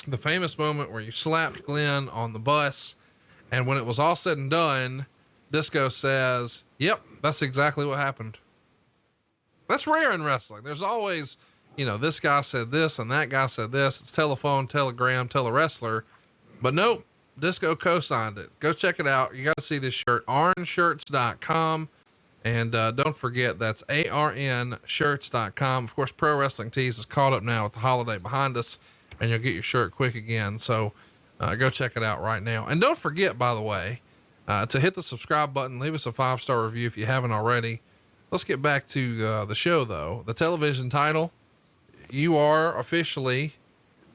the famous moment where you slapped Glenn on the bus. And when it was all said and done, Disco says, yep, that's exactly what happened. That's rare in wrestling. There's always, this guy said this and that guy said this. It's telephone, telegram, tele-wrestler. But nope, Disco co-signed it. Go check it out. You got to see this shirt, arnshirts.com. And don't forget, that's arnshirts.com. Of course, Pro Wrestling Tees is caught up now with the holiday behind us, and you'll get your shirt quick again. So go check it out right now. And don't forget, by the way, to hit the subscribe button, leave us a 5-star review if you haven't already. Let's get back to the show, though. The television title, you are officially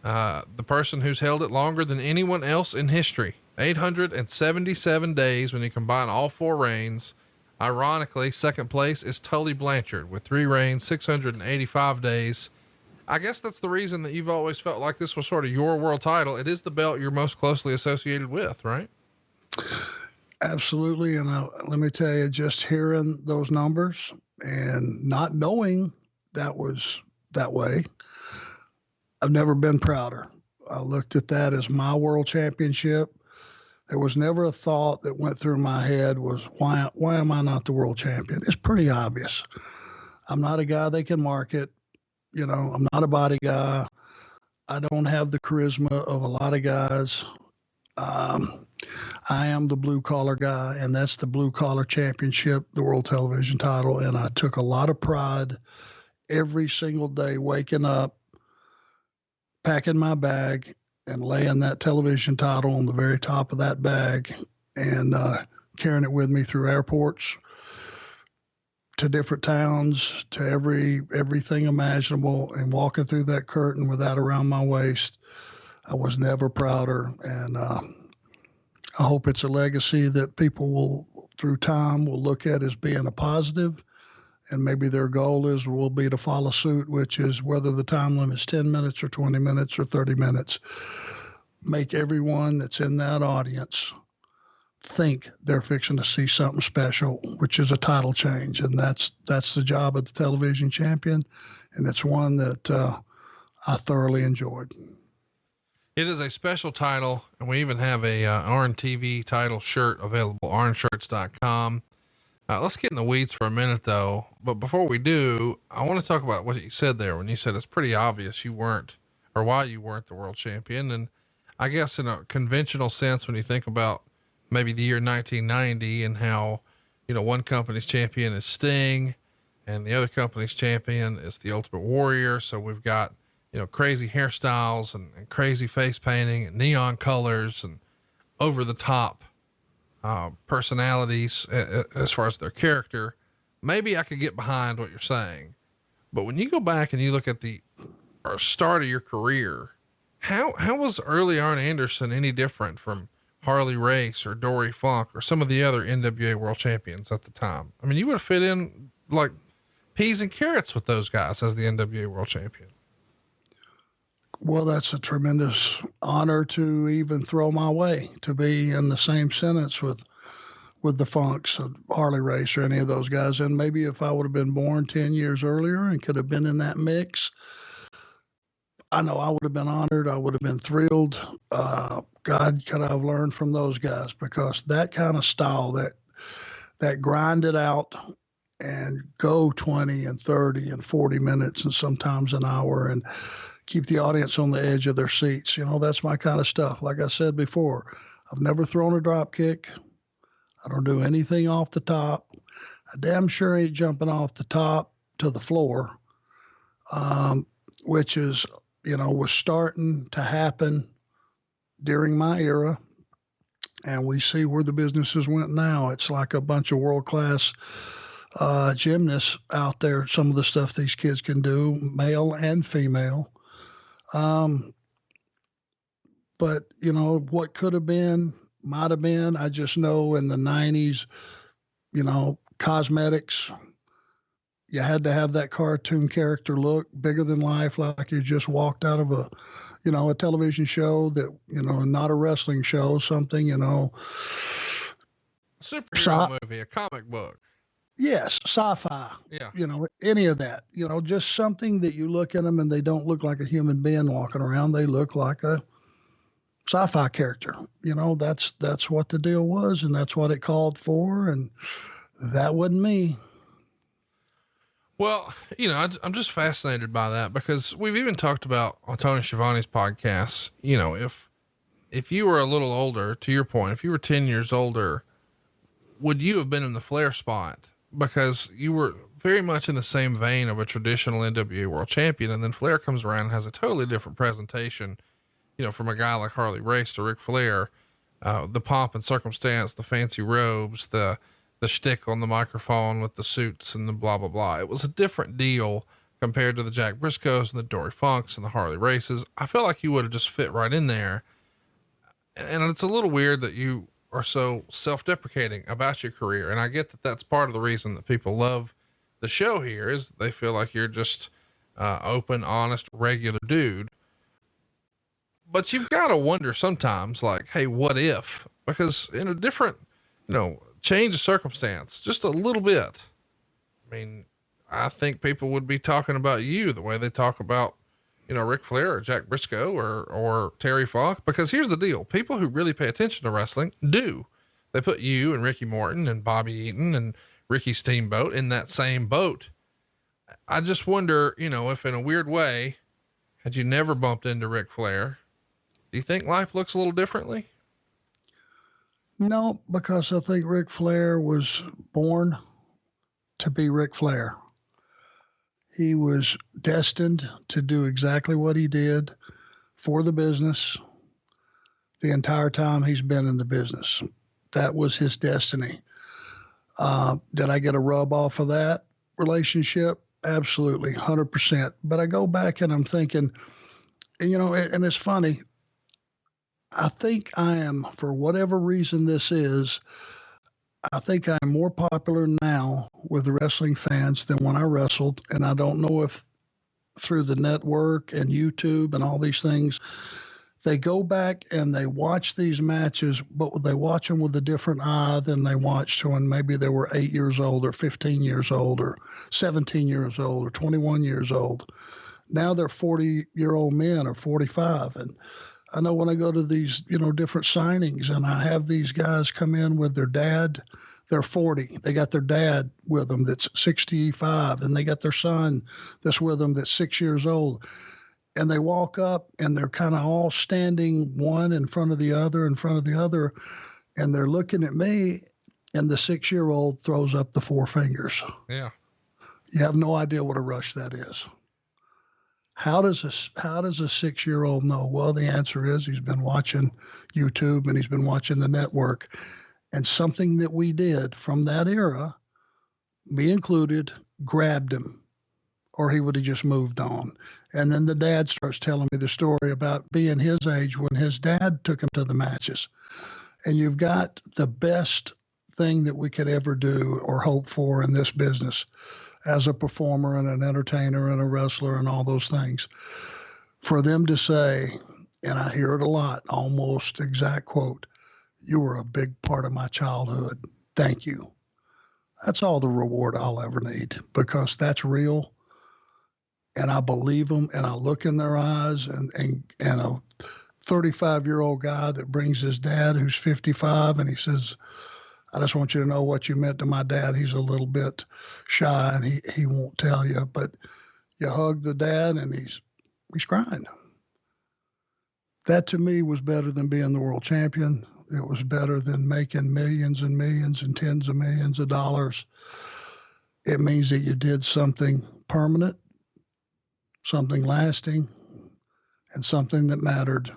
the person who's held it longer than anyone else in history. 877 days when you combine all 4 reigns. Ironically, second place is Tully Blanchard with 3 reigns, 685 days. I guess that's the reason that you've always felt like this was sort of your world title. It is the belt you're most closely associated with, right? Absolutely. And let me tell you, just hearing those numbers, And not knowing that was that way, I've never been prouder. I looked at that as my world championship. There was never a thought that went through my head was, why am I not the world champion? It's pretty obvious. I'm not a guy they can market. I'm not a body guy. I don't have the charisma of a lot of guys. I am the blue collar guy, and that's the blue collar championship, the world television title. And I took a lot of pride every single day, waking up, packing my bag, and laying that television title on the very top of that bag and carrying it with me through airports, to different towns, to everything imaginable, and walking through that curtain with that around my waist. I was never prouder, and I hope it's a legacy that people will, through time, will look at as being a positive, and maybe their goal will be to follow suit, which is whether the time limit is 10 minutes or 20 minutes or 30 minutes, make everyone that's in that audience think they're fixing to see something special, which is a title change. And that's the job of the television champion. And it's one that I thoroughly enjoyed. It is a special title, and we even have a Arn TV title shirt available, arnshirts.com. Let's get in the weeds for a minute though. But before we do, I want to talk about what you said there when you said it's pretty obvious you weren't, or why you weren't the world champion. And I guess in a conventional sense, when you think about maybe the year 1990 and how, one company's champion is Sting and the other company's champion is the Ultimate Warrior. So we've got, crazy hairstyles and crazy face painting and neon colors and over the top personalities as far as their character. Maybe I could get behind what you're saying, but when you go back and you look at the start of your career, how was early Arn Anderson any different from Harley Race or Dory Funk or some of the other NWA world champions at the time? I mean, you would have fit in like peas and carrots with those guys as the NWA world champion. Well, that's a tremendous honor to even throw my way, to be in the same sentence with the Funks, Harley Race, or any of those guys. And maybe if I would have been born 10 years earlier and could have been in that mix, I know I would have been honored. I would have been thrilled. God, could I have learned from those guys, because that kind of style, that grind it out and go 20 and 30 and 40 minutes and sometimes an hour and keep the audience on the edge of their seats. That's my kind of stuff. Like I said before, I've never thrown a drop kick. I don't do anything off the top. I damn sure ain't jumping off the top to the floor, which is, was starting to happen during my era. And we see where the businesses went now. It's like a bunch of world-class gymnasts out there. Some of the stuff these kids can do, male and female. But what could have been, might have been. I just know in the 90s, cosmetics, you had to have that cartoon character look bigger than life, like you just walked out of a television show that, not a wrestling show, something, superhero movie, a comic book. Yes. Sci-fi, yeah. Any of that, just something that you look at them and they don't look like a human being walking around. They look like a sci-fi character. That's what the deal was, and that's what it called for. And that wasn't me. Well, I'm just fascinated by that, because we've even talked about on Tony Schiavone's podcast, if you were a little older, to your point, if you were 10 years older, would you have been in the Flair spot? Because you were very much in the same vein of a traditional NWA world champion. And then Flair comes around and has a totally different presentation, from a guy like Harley Race to Ric Flair, the pomp and circumstance, the fancy robes, the shtick on the microphone with the suits and the blah, blah, blah. It was a different deal compared to the Jack Briscoes and the Dory Funks and the Harley Races. I felt like you would have just fit right in there. And it's a little weird that you are so self-deprecating about your career. And I get that that's part of the reason that people love the show here, is they feel like you're just open, honest, regular dude. But you've got to wonder sometimes, like, hey, what if? Because in a different, change of circumstance, just a little bit. I mean, I think people would be talking about you the way they talk about, Ric Flair or Jack Briscoe or Terry Funk, because here's the deal. People who really pay attention to wrestling do. They put you and Ricky Morton and Bobby Eaton and Ricky Steamboat in that same boat. I just wonder, if in a weird way, had you never bumped into Ric Flair, do you think life looks a little differently? No, because I think Ric Flair was born to be Ric Flair. He was destined to do exactly what he did for the business the entire time he's been in the business. That was his destiny. Did I get a rub off of that relationship? Absolutely, 100%. But I go back and I'm thinking, and it's funny. I think I am, for whatever reason this is, I think I'm more popular now with the wrestling fans than when I wrestled. And I don't know if through the network and YouTube and all these things, they go back and they watch these matches, but they watch them with a different eye than they watched when maybe they were 8 years old or 15 years old or 17 years old or 21 years old. Now they're 40-year-old men or 45. And I know when I go to these, different signings and I have these guys come in with their dad, they're 40. They got their dad with them that's 65, and they got their son that's with them that's 6 years old. And they walk up and they're kind of all standing one in front of the other, and they're looking at me, and the 6-year-old throws up the 4 fingers. Yeah. You have no idea what a rush that is. How does a 6-year-old know? Well, the answer is he's been watching YouTube and he's been watching the network. And something that we did from that era, me included, grabbed him, or he would have just moved on. And then the dad starts telling me the story about being his age when his dad took him to the matches. And you've got the best thing that we could ever do or hope for in this business as a performer and an entertainer and a wrestler and all those things. For them to say, and I hear it a lot, almost exact quote, "You were a big part of my childhood. Thank you." That's all the reward I'll ever need, because that's real. And I believe them, and I look in their eyes, and a 35-year-old guy that brings his dad who's 55, and he says, "I just want you to know what you meant to my dad. He's a little bit shy and he won't tell you," but you hug the dad and he's crying. That to me was better than being the world champion. It was better than making millions and millions and tens of millions of dollars. It means that you did something permanent, something lasting, and something that mattered.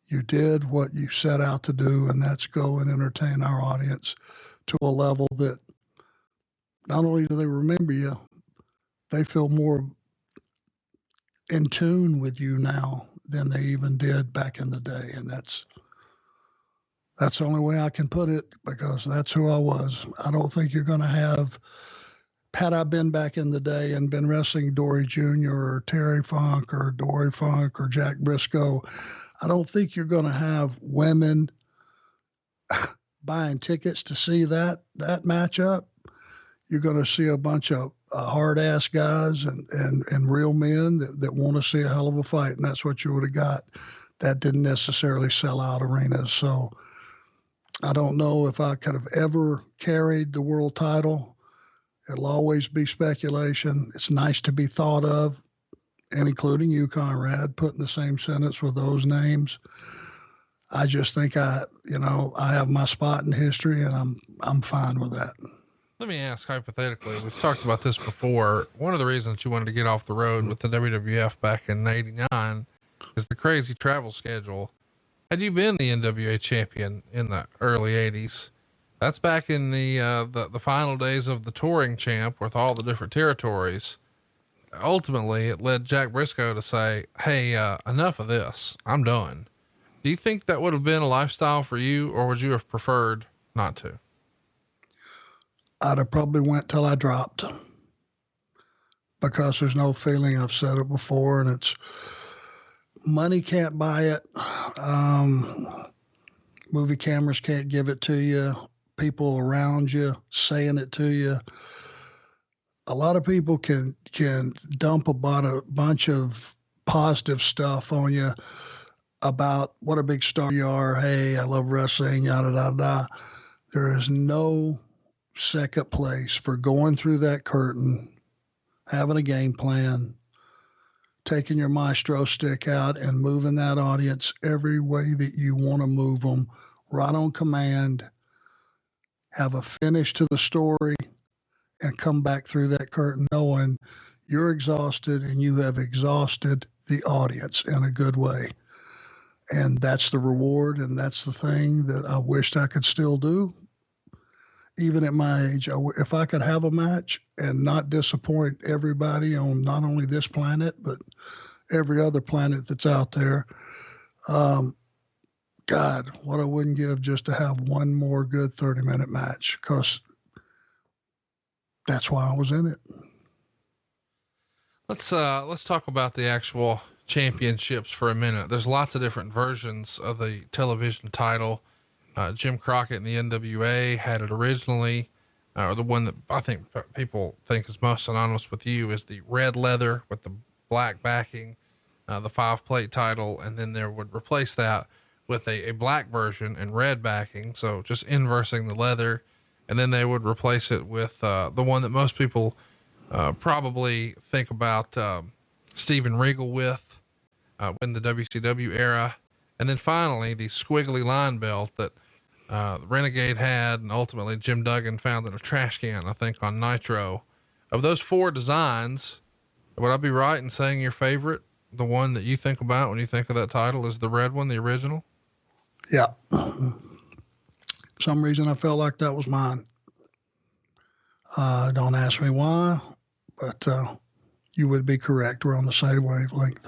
You did what you set out to do, and that's go and entertain our audience to a level that not only do they remember you, they feel more in tune with you now than they even did back in the day. And that's the only way I can put it, because that's who I was. I don't think you're going to have, had I been back in the day and been wrestling Dory Jr. or Terry Funk or Dory Funk or Jack Briscoe, I don't think you're going to have women buying tickets to see that matchup. You're going to see a bunch of hard-ass guys and real men that want to see a hell of a fight, and that's what you would have got. That didn't necessarily sell out arenas. So I don't know if I could have ever carried the world title. It'll always be speculation. It's nice to be thought of, and including you, Conrad, put in the same sentence with those names. I just think I have my spot in history, and I'm fine with that. Let me ask hypothetically, we've talked about this before. One of the reasons you wanted to get off the road with the WWF back in '89 is the crazy travel schedule. Had you been the NWA champion in the early '80s, that's back in the final days of the touring champ with all the different territories. Ultimately, it led Jack Briscoe to say, "Hey, enough of this. I'm done." Do you think that would have been a lifestyle for you, or would you have preferred not to? I'd have probably went till I dropped, because there's no feeling. I've said it before, and it's money can't buy it. Movie cameras can't give it to you. People around you saying it to you. a lot of people can dump about a bunch of positive stuff on you about what a big star you are. Hey, I love wrestling, yada, yada, yada. There is no second place for going through that curtain, having a game plan, taking your maestro stick out and moving that audience every way that you want to move them, right on command, have a finish to the story, and come back through that curtain knowing you're exhausted and you have exhausted the audience in a good way. And that's the reward, and that's the thing that I wished I could still do. Even at my age, if I could have a match and not disappoint everybody on not only this planet, but every other planet that's out there, God, what I wouldn't give just to have one more good 30-minute match, because that's why I was in it. Let's talk about the actual championships for a minute. There's lots of different versions of the television title. Jim Crockett in the NWA had it originally, or the one that I think people think is most synonymous with you is the red leather with the black backing, the 5-plate title. And then there would replace that with a black version and red backing. So just inversing the leather. And then they would replace it with, the one that most people, probably think about, Steven Regal with, in the WCW era. And then finally the squiggly line belt that, the Renegade had, and ultimately Jim Duggan found in a trash can, I think on Nitro. Of those 4 designs, would I be right in saying your favorite, the one that you think about when you think of that title, is the red one, the original? Yeah. Some reason I felt like that was mine. Don't ask me why, but you would be correct. We're on the same wavelength.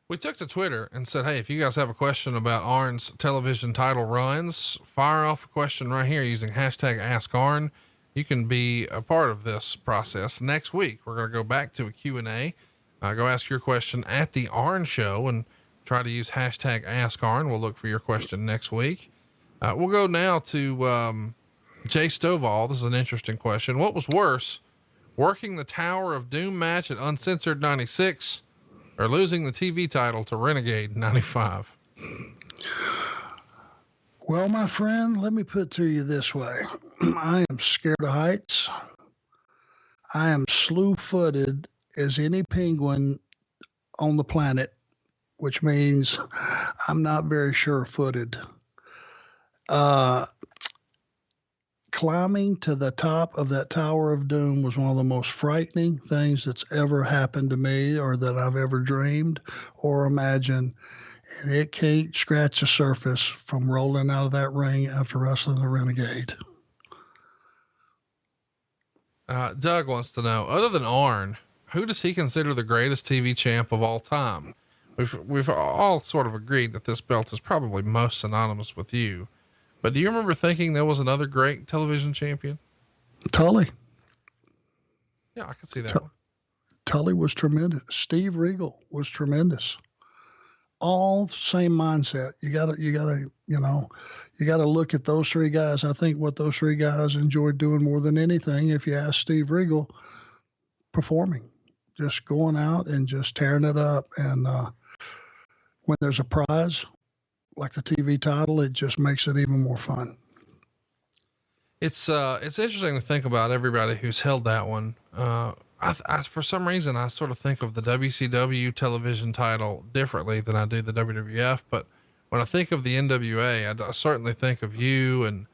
We took to Twitter and said, hey, if you guys have a question about Arn's television title runs, fire off a question right here using hashtag Ask Arn. You can be a part of this process. Next week, we're going to go back to a Q&A. Go ask your question at the Arn Show and try to use hashtag Ask Arn. We'll look for your question next week. We'll go now to Jay Stovall. This is an interesting question. What was worse, working the Tower of Doom match at Uncensored 96 or losing the TV title to Renegade 95? Well, my friend, let me put it to you this way. I am scared of heights. I am slew-footed as any penguin on the planet, which means I'm not very sure-footed. Climbing to the top of that Tower of Doom was one of the most frightening things that's ever happened to me or that I've ever dreamed or imagined. And it can't scratch the surface from rolling out of that ring after wrestling the Renegade. Doug wants to know, other than Arn, who does he consider the greatest TV champ of all time? We've all sort of agreed that this belt is probably most synonymous with you. But do you remember thinking there was another great television champion? Tully. Yeah, I can see that one. Tully was tremendous. Steve Regal was tremendous. All same mindset. You gotta look at those 3 guys. I think what those 3 guys enjoyed doing more than anything, if you ask Steve Regal, performing, just going out and just tearing it up. And when there's a prize like the TV title, it just makes it even more fun. It's interesting to think about everybody who's held that one. I for some reason, I sort of think of the WCW television title differently than I do the WWF. But when I think of the NWA, I certainly think of you and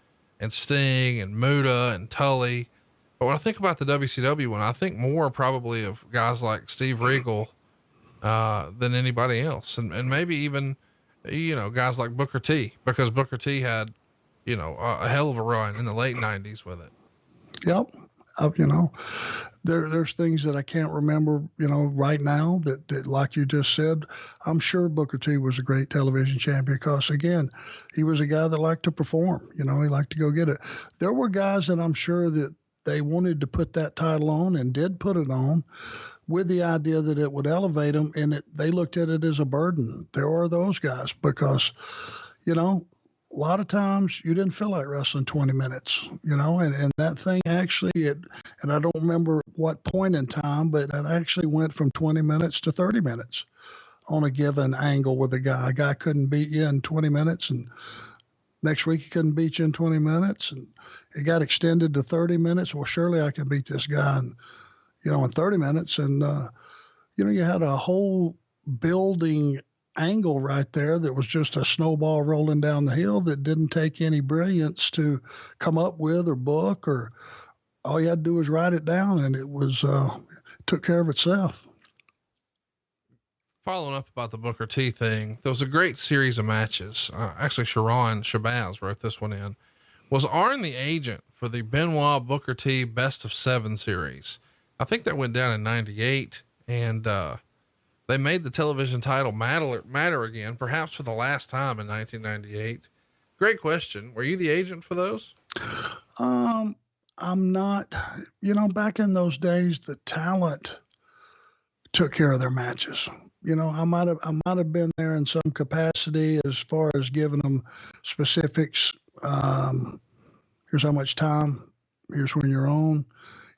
Sting and Muta and Tully. But when I think about the WCW one, I think more probably of guys like Steve Regal, than anybody else. And maybe even, guys like Booker T, because Booker T had, a hell of a run in the late 90s with it. Yep. There's things that I can't remember, right now that like you just said. I'm sure Booker T was a great television champion because, again, he was a guy that liked to perform. He liked to go get it. There were guys that I'm sure that they wanted to put that title on and did put it on with the idea that it would elevate them, and they looked at it as a burden. There are those guys because, a lot of times you didn't feel like wrestling 20 minutes, and that thing actually, and I don't remember what point in time, but it actually went from 20 minutes to 30 minutes on a given angle with a guy. A guy couldn't beat you in 20 minutes, and next week he couldn't beat you in 20 minutes, and it got extended to 30 minutes. Well, surely I can beat this guy in 30 minutes. And, you had a whole building angle right there that was just a snowball rolling down the hill that didn't take any brilliance to come up with or book, or all you had to do was write it down, and it was took care of itself. Following up about the Booker T thing, there was a great series of matches. Actually, Sharon Shabazz wrote this one in. Was Arn the agent for the Benoit Booker T Best of 7 series? I think that went down in 98, and they made the television title matter again, perhaps for the last time in 1998. Great question. Were you the agent for those? I'm not. Back in those days, the talent took care of their matches. I might have been there in some capacity as far as giving them specifics. Here's how much time. Here's when you're on.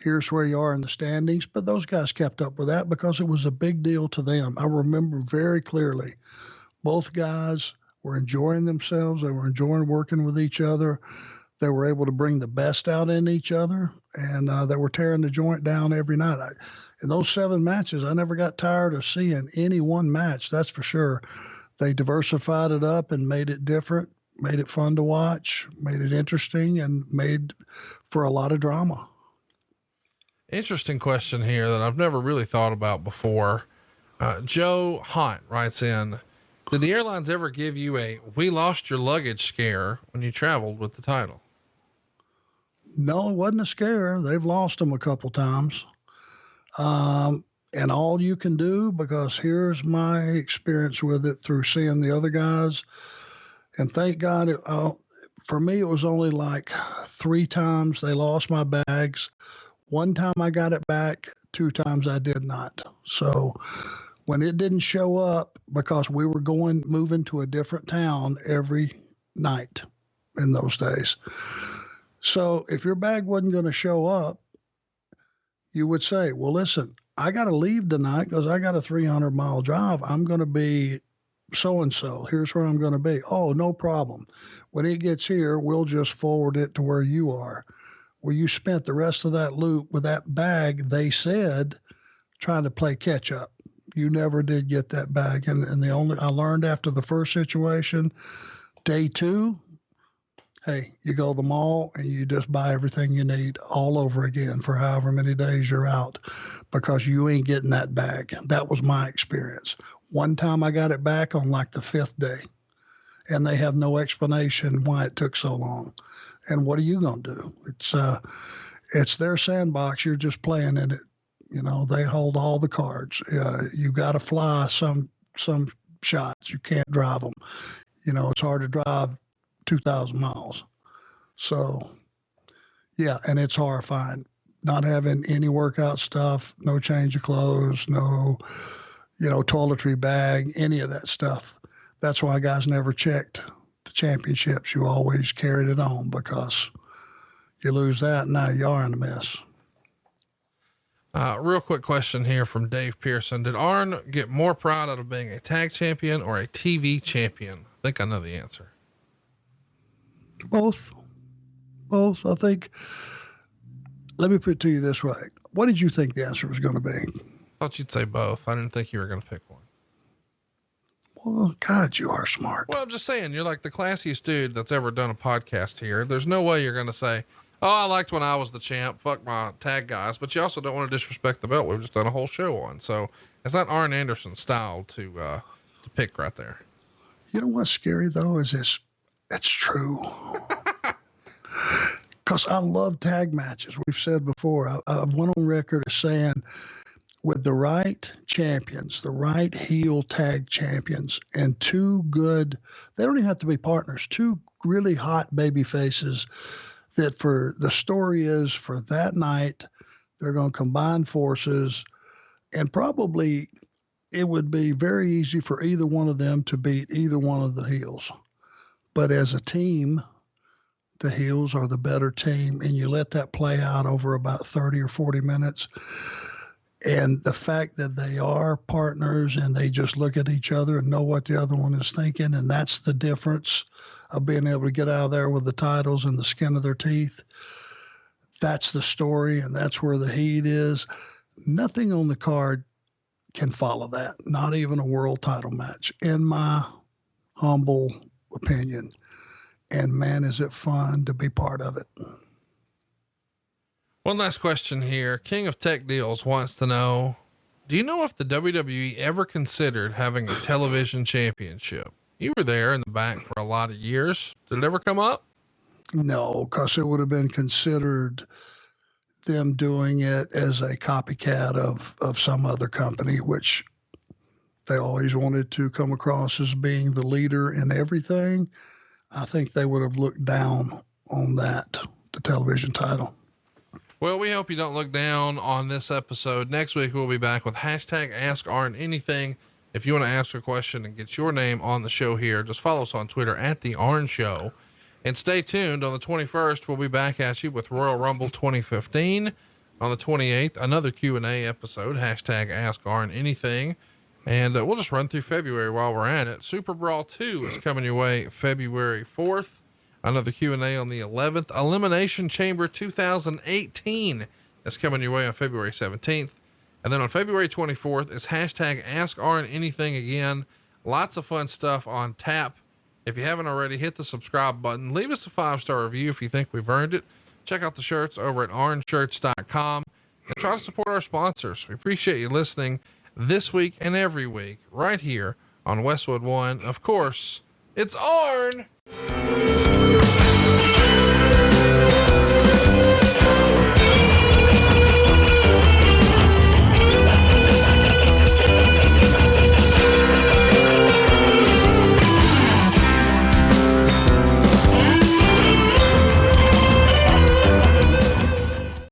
Here's where you are in the standings. But those guys kept up with that because it was a big deal to them. I remember very clearly both guys were enjoying themselves. They were enjoying working with each other. They were able to bring the best out in each other, and they were tearing the joint down every night. In those 7 matches, I never got tired of seeing any one match. That's for sure. They diversified it up and made it different, made it fun to watch, made it interesting, and made for a lot of drama. Interesting question here that I've never really thought about before. Joe Hunt writes in, did the airlines ever give you a "we lost your luggage" scare when you traveled with the title? No, it wasn't a scare. They've lost them a couple times. And all you can do, because here's my experience with it through seeing the other guys, and thank God, for me, it was only like 3 times they lost my bags. 1 time I got it back, 2 times I did not. So when it didn't show up, because we were moving to a different town every night in those days. So if your bag wasn't going to show up, you would say, well, listen, I got to leave tonight because I got a 300-mile drive. I'm going to be so-and-so. Here's where I'm going to be. Oh, no problem. When it gets here, we'll just forward it to where you are. Well, you spent the rest of that loop with that bag, they said, trying to play catch up. You never did get that bag. And I learned after the first situation, day 2, hey, you go to the mall and you just buy everything you need all over again for however many days you're out, because you ain't getting that bag. That was my experience. 1 time I got it back on like the 5th day, and they have no explanation why it took so long. And what are you going to do? It's their sandbox. You're just playing in it. They hold all the cards. You got to fly some shots. You can't drive them. It's hard to drive 2,000 miles. So, yeah, and it's horrifying. Not having any workout stuff, no change of clothes, no, toiletry bag, any of that stuff. That's why guys never checked the championships. You always carried it on, because you lose that, and now you are in a mess. Real quick question here from Dave Pearson. Did Arn get more pride out of being a tag champion or a TV champion? I think I know the answer. Both. I think, let me put it to you this way. What did you think the answer was going to be? I thought you'd say both. I didn't think you were going to pick one. Well, God, you are smart. Well, I'm just saying, you're like the classiest dude that's ever done a podcast here. There's no way you're going to say, oh, I liked when I was the champ, fuck my tag guys, but you also don't want to disrespect the belt we've just done a whole show on. So it's not Arn Anderson's style to pick right there. You know what's scary though, is it's true. Because I love tag matches. We've said before, I went on record as saying, with the right champions, the right heel tag champions, and 2 good, they don't even have to be partners, 2 really hot baby faces that for the story is for that night, they're going to combine forces, and probably it would be very easy for either one of them to beat either one of the heels. But as a team, the heels are the better team, and you let that play out over about 30 or 40 minutes. And the fact that they are partners and they just look at each other and know what the other one is thinking, and that's the difference of being able to get out of there with the titles and the skin of their teeth. That's the story, and that's where the heat is. Nothing on the card can follow that, not even a world title match, in my humble opinion. And man, is it fun to be part of it. One last question here. King of Tech Deals wants to know, do you know if the WWE ever considered having a television championship? You were there in the back for a lot of years. Did it ever come up? No, because it would have been considered them doing it as a copycat of some other company, which they always wanted to come across as being the leader in everything. I think they would have looked down on that, the television title. Well, we hope you don't look down on this episode. Next week, we'll be back with hashtag Ask Arn Anything. If you want to ask a question and get your name on the show here, just follow us on Twitter at The Arn Show. And stay tuned. On the 21st, we'll be back at you with Royal Rumble 2015. On the 28th, another Q&A episode, hashtag Ask Arn Anything. And we'll just run through February while we're at it. Super Brawl 2 is coming your way February 4th. Another Q&A on the 11th. Elimination Chamber 2018 is coming your way on February 17th. And then on February 24th is hashtag Ask Arn Anything again. Lots of fun stuff on tap. If you haven't already, hit the subscribe button. Leave us a 5-star review if you think we've earned it. Check out the shirts over at arnshirts.com and try to support our sponsors. We appreciate you listening this week and every week right here on Westwood One. Of course, it's Arn.